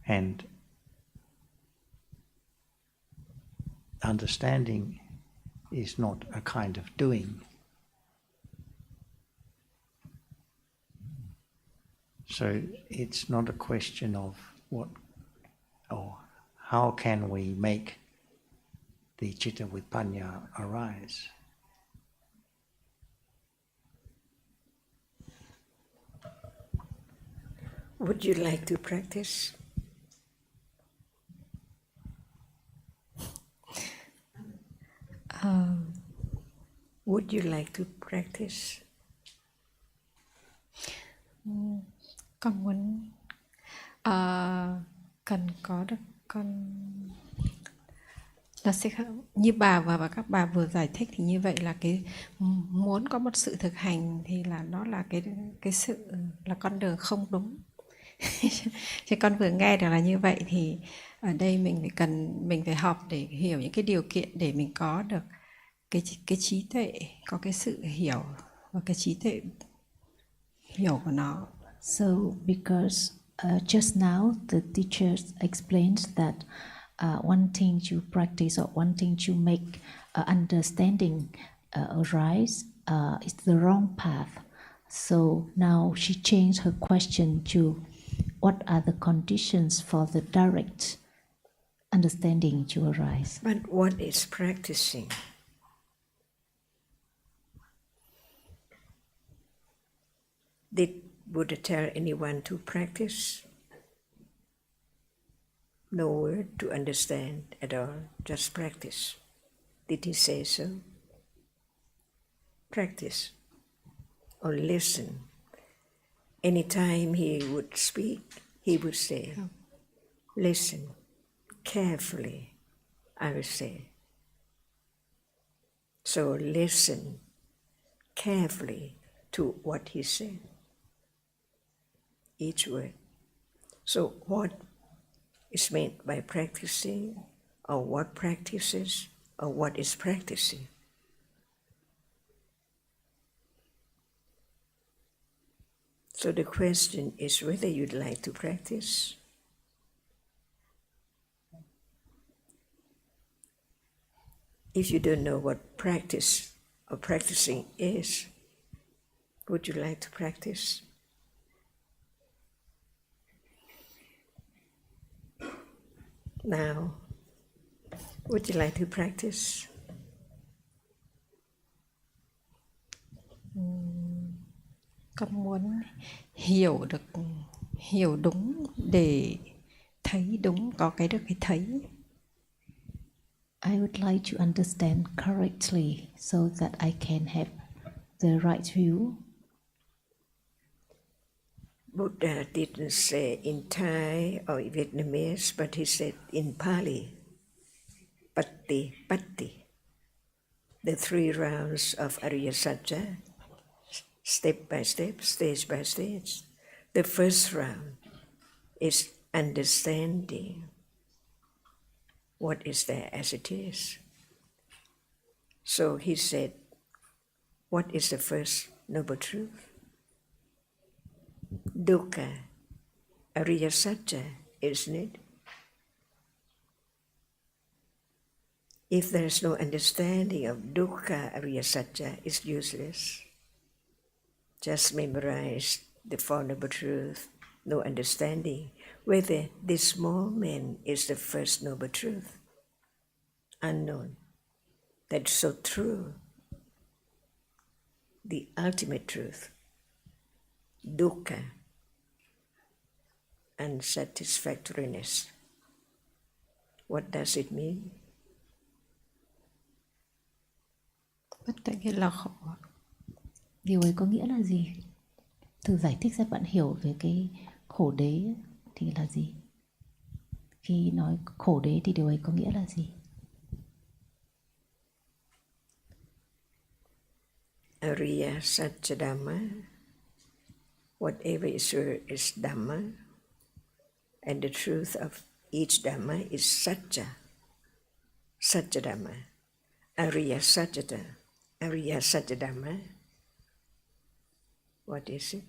And understanding is not a kind of doing. So it's not a question of what or how can we make the citta with panya arise. Would you like to practice? Would you like to practice? Con muốn cần có được con nó sẽ như bà và các bà vừa giải thích thì như vậy là cái muốn có một sự thực hành thì là nó là cái sự là con đường không đúng. Chứ con vừa nghe được là như vậy thì ở đây mình phải học để hiểu những cái điều kiện để mình có được cái trí tuệ, có cái sự hiểu và cái trí tuệ hiểu của nó. So, because just now the teachers explained that wanting to practice or wanting to make understanding arise is the wrong path. So now she changed her question to what are the conditions for the direct understanding to arise. But what is practicing? Did Buddha tell anyone to practice? No word to understand at all, just practice. Did he say so? Practice or listen. Anytime he would speak, he would say, listen carefully, I would say. So listen carefully to what he said, each word. So what is meant by practicing, or what practices, or what is practicing? So the question is whether you'd like to practice. If you don't know what practice or practicing is, would you like to practice? Now, would you like to practice? Con muốn hiểu đúng để thấy đúng, có cái được cái thấy. I would like to understand correctly so that I can have the right view. Buddha didn't say in Thai or Vietnamese, but he said in Pali, Patti Patti. The 3 rounds of Ariya Satya, step by step, stage by stage. The first round is understanding what is there as it is. So he said, what is the first noble truth? Dukkha, Ariya Satya, isn't it? If there is no understanding of Dukkha, Ariya Satya, it's useless. Just memorize the Four Noble Truths, no understanding whether this moment is the first Noble Truth. Unknown. That's so true. The ultimate truth. Dukkha, unsatisfactoriness. What does it mean? Bất tịnh nghĩa là khổ. Điều ấy có nghĩa là gì? Thử giải thích cho bạn hiểu về cái khổ đế thì là gì? Khi nói khổ đế thì điều ấy có nghĩa là gì? Ariya Satya Dhamma, whatever is sure is Dhamma, and the truth of each Dhamma is Satya, Satya Dhamma, Ariya Satya Dhamma. What is it?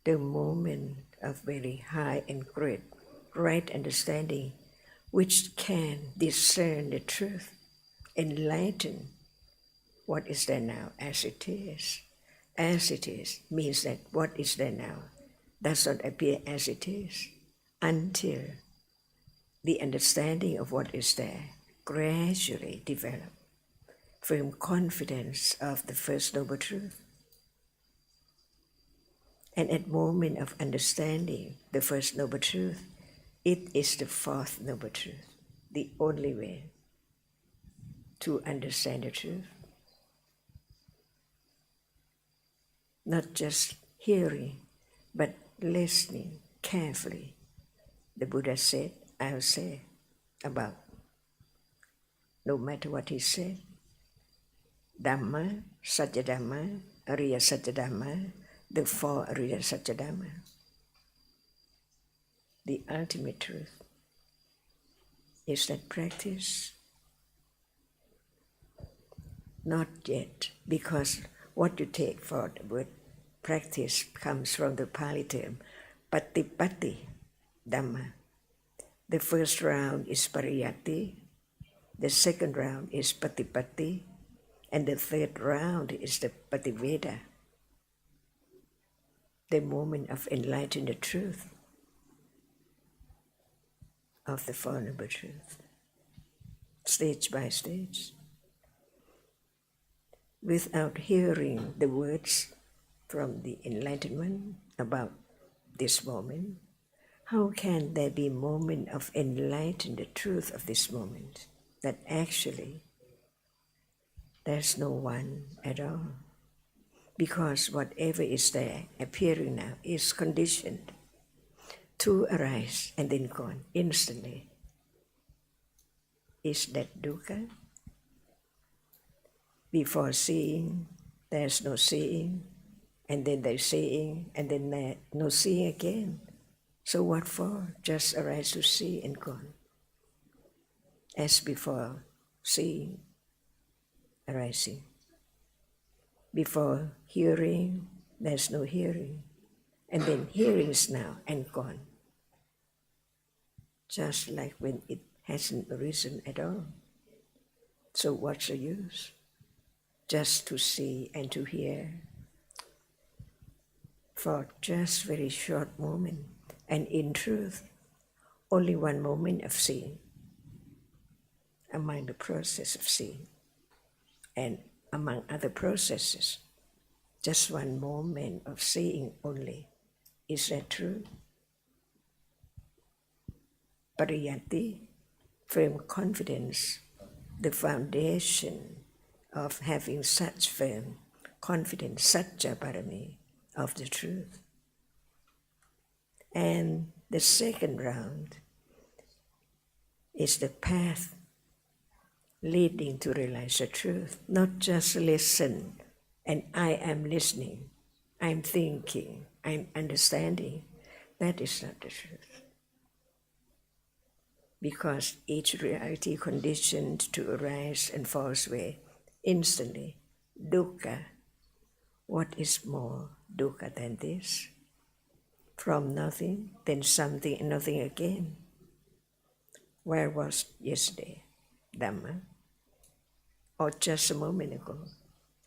The moment of very high and great right understanding, which can discern the truth, enlighten what is there now as it is, as it is means that what is there now does not appear as it is until the understanding of what is there gradually develops from confidence of the First Noble Truth. And at moment of understanding the First Noble Truth, it is the Fourth Noble Truth, the only way to understand the truth. Not just hearing, but listening carefully. The Buddha said, I'll say about, no matter what he said, Dhamma, Satya Dhamma, Ariya Satya Dhamma, the four Ariya Satya Dhamma, the ultimate truth. Is that practice? Not yet, because what you take for the word practice comes from the Pali term Patipatti Dhamma. The first round is Pariyatti, the second round is Patipatti, and the third round is the Pativeda, the moment of enlightened the truth of the Four Noble Truth, stage by stage. Without hearing the words from the enlightenment about this moment, how can there be moment of enlightened the truth of this moment, that actually there's no one at all? Because whatever is there appearing now is conditioned to arise and then gone instantly. Is that dukkha? Before seeing, there's no seeing, and then there's seeing, and then there's no seeing again. So what for? Just arise to see and gone. As before seeing, arising. Before hearing, there's no hearing, and then hearing is now and gone. Just like when it hasn't arisen at all. So what's the use? Just to see and to hear for just very short moment, and in truth, only one moment of seeing among the process of seeing, and among other processes, just one moment of seeing only. Is that true? Pariyatti, firm confidence, the foundation of having such firm confidence, Satya Parami of the truth. And the second round is the path leading to realize the truth, not just listen and I am listening, I'm thinking, I'm understanding. That is not the truth. Because each reality conditioned to arise and falls away instantly. Dukkha. What is more dukkha than this? From nothing, then something and nothing again. Where was yesterday? Dhamma. Or just a moment ago,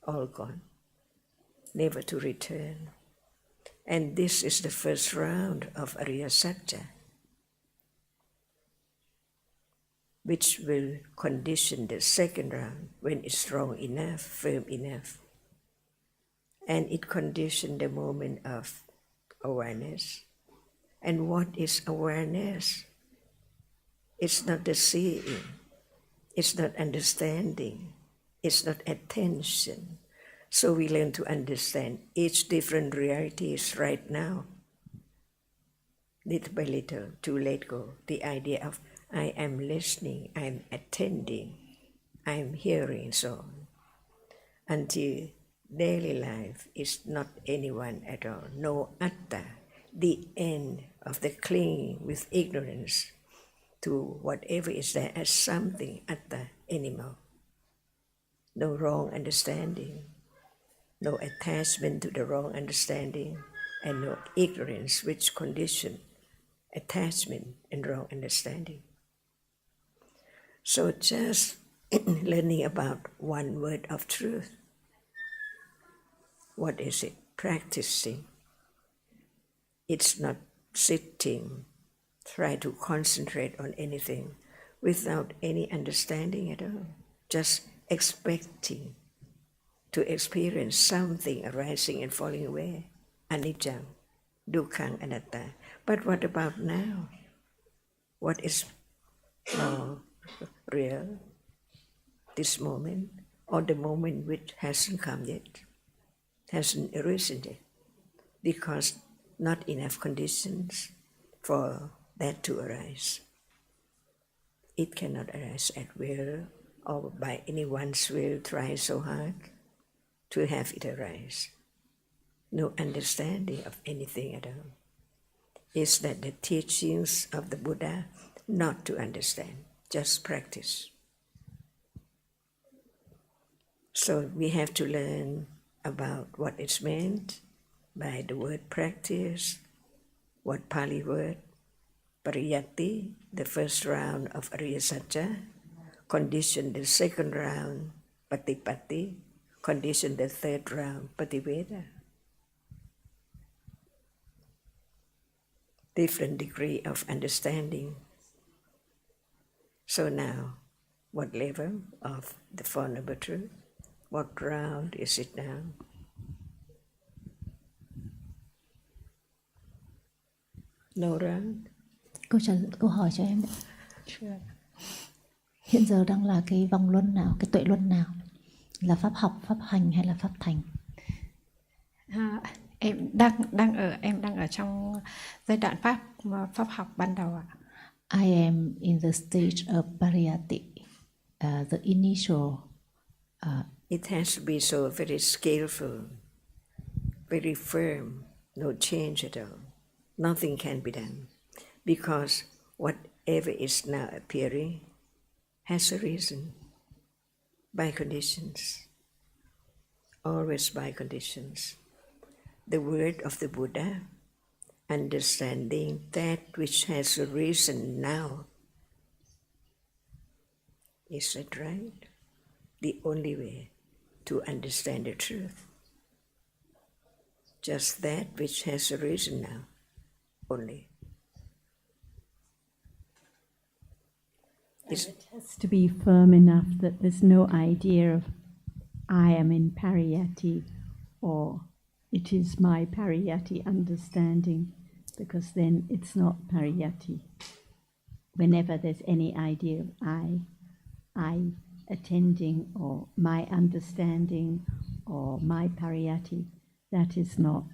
all gone, never to return. And this is the first round of Ariya Satya, which will condition the second round when it's strong enough, firm enough. And it conditioned the moment of awareness. And what is awareness? It's not the seeing, it's not understanding, it's not attention. So we learn to understand each different realities right now, little by little, to let go the idea of I am listening, I'm attending, I'm hearing, so on, until daily life is not anyone at all, no atta, the end of the clinging with ignorance to whatever is there as something atta anymore. No wrong understanding, no attachment to the wrong understanding, and no ignorance which condition attachment and wrong understanding. So just learning about one word of truth What is it? Practicing. It's not sitting, try to concentrate on anything without any understanding at all, just expecting to experience something arising and falling away. Anicca, dukkha, anatta. But what about now? What is more real? This moment, or the moment which hasn't come yet, hasn't arisen yet, because not enough conditions for that to arise. It cannot arise at will or by anyone's will try so hard to have it arise. No understanding of anything at all. Is that the teachings of the Buddha not to understand, just practice. So we have to learn about what is meant by the word practice, what Pali word, pariyatti, the first round of Ariya Satya, condition the second round, patipatti, condition the third round, pativeda. Different degree of understanding. So now, what level of the Four Noble Truth? What round is it now? No round? Câu hỏi cho em. Hiện giờ đang là cái vòng luân nào, cái tuệ luân nào? Là pháp học, pháp hành hay là pháp thành? Em đang ở trong giai đoạn pháp học ban đầu ạ. I am in the stage of pariyatti, the initial. It has to be so very skillful, very firm, no change at all. Nothing can be done, because whatever is now appearing has a reason, by conditions, always by conditions. The word of the Buddha, understanding that which has a reason now, is that right? The only way to understand the truth. Just that which has a reason now, only. It has to be firm enough that there's no idea of I am in pariyatti or it is my pariyatti understanding, because then it's not pariyatti. Whenever there's any idea of I attending or my understanding or my pariyatti, that is not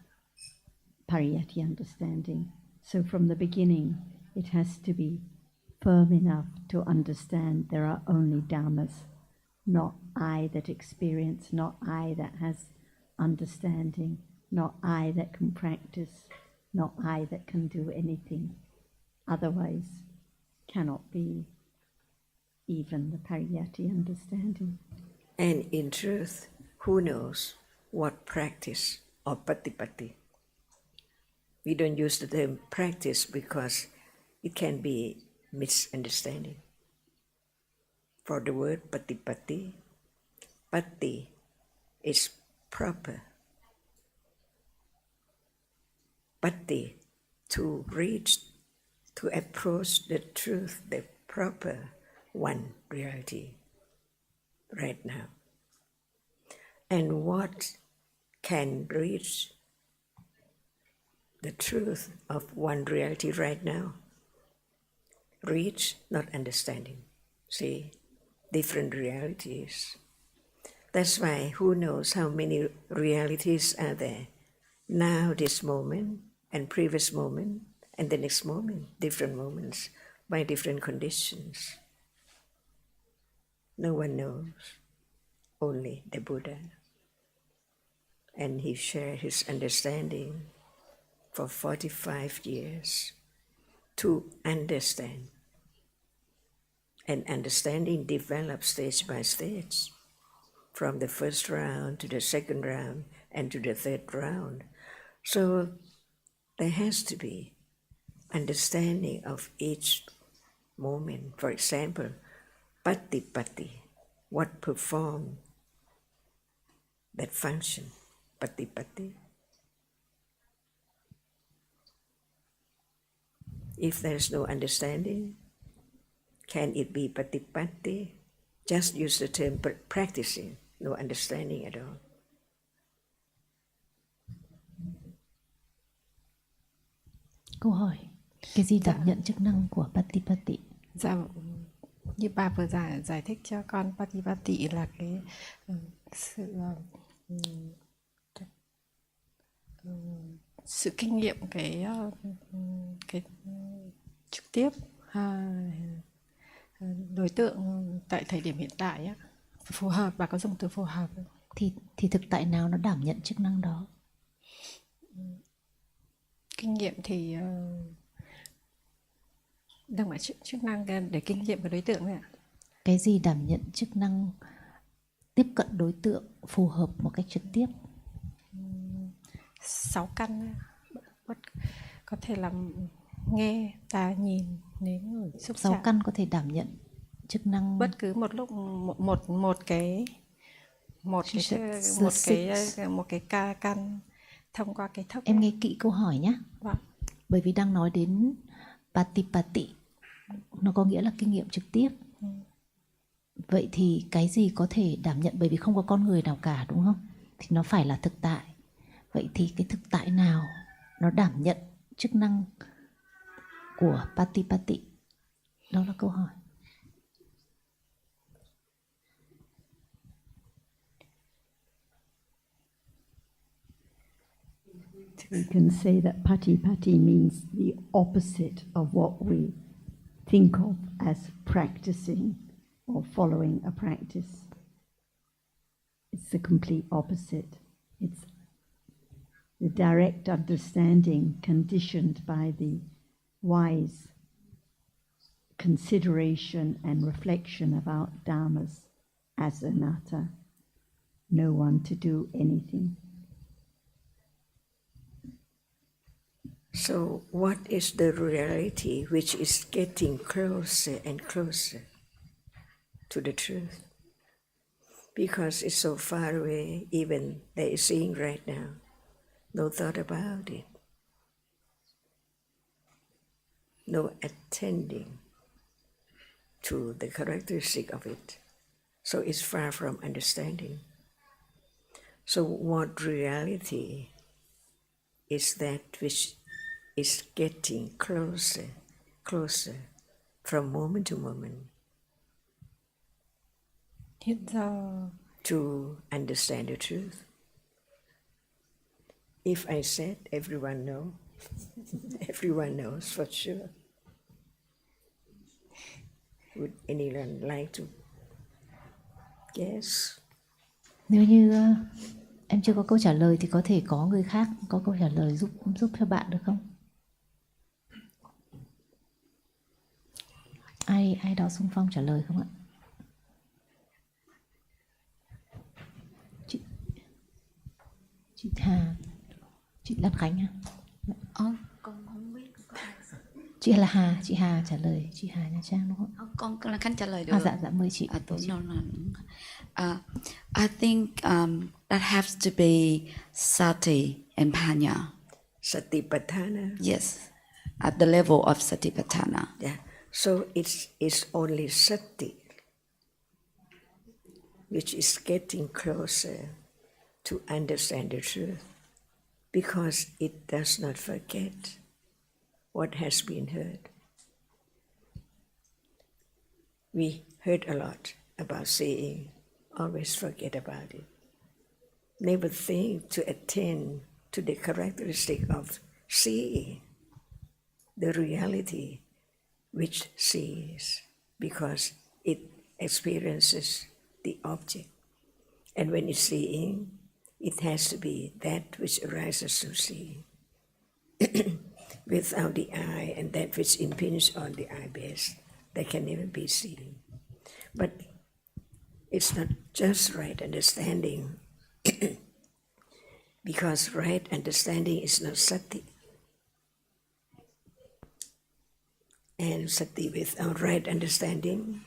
pariyatti understanding. So from the beginning, it has to be firm enough to understand there are only dhammas, not I that experience, not I that has understanding, not I that can practice, not I that can do anything. Otherwise, cannot be even the pariyatti understanding. And in truth, who knows what practice or patipatti? We don't use the term practice because it can be misunderstanding. For the word patipatti, patti is proper. Patti, to reach, to approach the truth, the proper one reality right now. And what can reach the truth of one reality right now? Reach, not understanding. See, different realities. That's why who knows how many realities are there. Now, this moment, and previous moment, and the next moment, different moments, by different conditions. No one knows, only the Buddha. And he shared his understanding for 45 years to understand. And understanding develops stage by stage, from the first round to the second round and to the third round. So there has to be understanding of each moment. For example, patipatti, what performed that function. patipatti? If there's no understanding, can it be patipatti? Just use the term practicing, no understanding at all. Câu hỏi, cái gì đảm nhận chức năng của patipatti? Dạ, như bà vừa giải thích cho con, patipatti là cái sự kinh nghiệm cái trực tiếp đối tượng tại thời điểm hiện tại á, phù hợp. Bà có dùng từ phù hợp không? Thì thực tại nào nó đảm nhận chức năng đó? Kinh nghiệm thì đang phải chức năng để kinh nghiệm của đối tượng đấy ạ. Cái gì đảm nhận chức năng tiếp cận đối tượng phù hợp một cách trực tiếp? 6 căn có thể là nghe, tai, nhìn, nếm, ngửi, xúc chạm. 6 căn có thể đảm nhận chức năng bất cứ một lúc một cái căn thông qua cái thốc. Em nghe kỹ câu hỏi nhé. Vâng. Bởi vì đang nói đến patipatti, nó có nghĩa là kinh nghiệm trực tiếp. Vậy thì cái gì có thể đảm nhận, bởi vì không có con người nào cả, đúng không? Thì nó phải là thực tại. Vậy thì cái thực tại nào nó đảm nhận chức năng của patipatti? Đó là câu hỏi. We can say that patipatti means the opposite of what we think of as practicing or following a practice. It's the complete opposite. It's the direct understanding conditioned by the wise consideration and reflection about dhammas as anatta. No one to do anything. So what is the reality which is getting closer and closer to the truth? Because it's so far away, even they are seeing right now. No thought about it. No attending to the characteristic of it. So it's far from understanding. So what reality is that which is getting closer, closer from moment to moment Hiện giờ to understand the truth? If I said, everyone knows. Everyone knows for sure. Would anyone like to guess? Nếu như em chưa có câu trả lời thì có thể có người khác có câu trả lời giúp cho bạn được không? Ai đó xung phong trả lời không ạ? Chị Hà, chị Lan Khánh à? Con không biết có ai. Chị Hà trả lời, chị Hà Nha Trang đúng không? Con là Khánh trả lời được. Dạ mời chị. I think that has to be sati and panya. Satipatthana. Yes, at the level of satipatthana. Yeah. So it's only sati which is getting closer to understand the truth, because it does not forget what has been heard. We heard a lot about seeing, always forget about it. Never think to attend to the characteristic of seeing, the reality which sees, because it experiences the object. And when it's seeing, it has to be that which arises to see. Without the eye and that which impinges on the eye base, they can never be seen. But it's not just right understanding, because right understanding is not sati. And sati without right understanding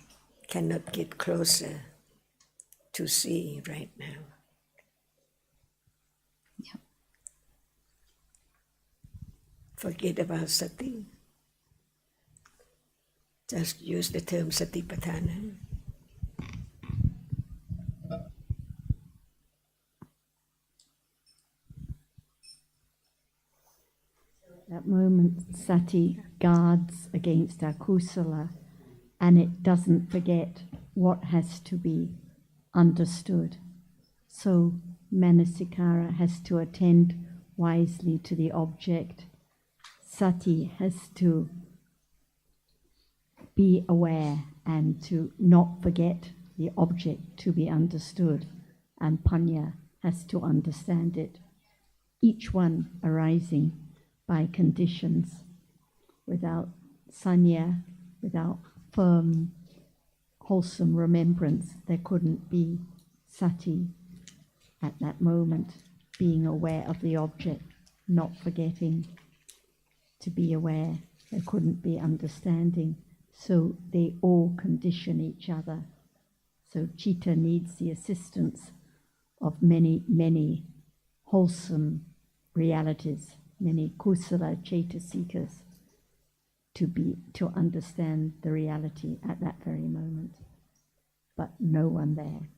cannot get closer to see right now. Forget about sati. Just use the term satipatthana. That moment, sati guards against our kusala, and it doesn't forget what has to be understood. So manasikara has to attend wisely to the object. Sati has to be aware and to not forget the object to be understood, and panya has to understand it. Each one arising by conditions. Without sanya, without firm, wholesome remembrance, there couldn't be sati at that moment, being aware of the object, not forgetting to be aware. There couldn't be understanding. So they all condition each other. So citta needs the assistance of many, many wholesome realities, many kusala cetasikas, to understand the reality at that very moment. But no one there,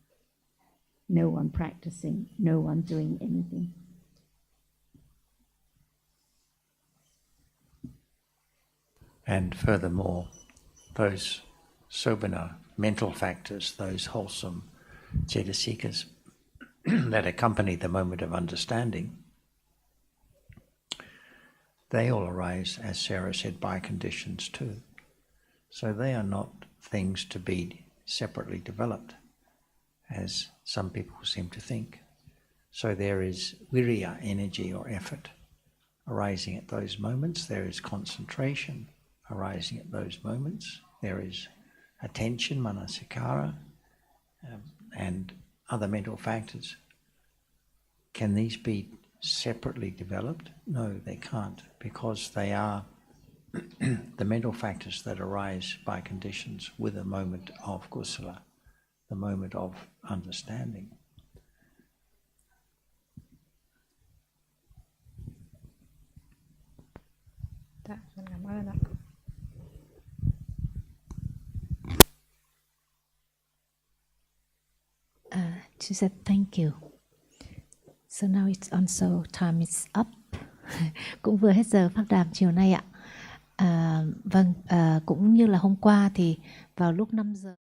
no one practicing, no one doing anything. And furthermore, those sobhana mental factors, those wholesome cetasikas that accompany the moment of understanding, they all arise, as Sarah said, by conditions too. So they are not things to be separately developed, as some people seem to think. So there is viriya, energy or effort, arising at those moments. There is concentration arising at those moments. There is attention, manasikara, and other mental factors. Can these be separately developed? No, they can't, because they are the mental factors that arise by conditions with a moment of kusala, the moment of understanding. Dạ, con cảm ơn ạ. She said thank you. So now it's also time is up. Cũng vừa hết giờ pháp đàm chiều nay ạ. Cũng như là hôm qua thì vào lúc 5 giờ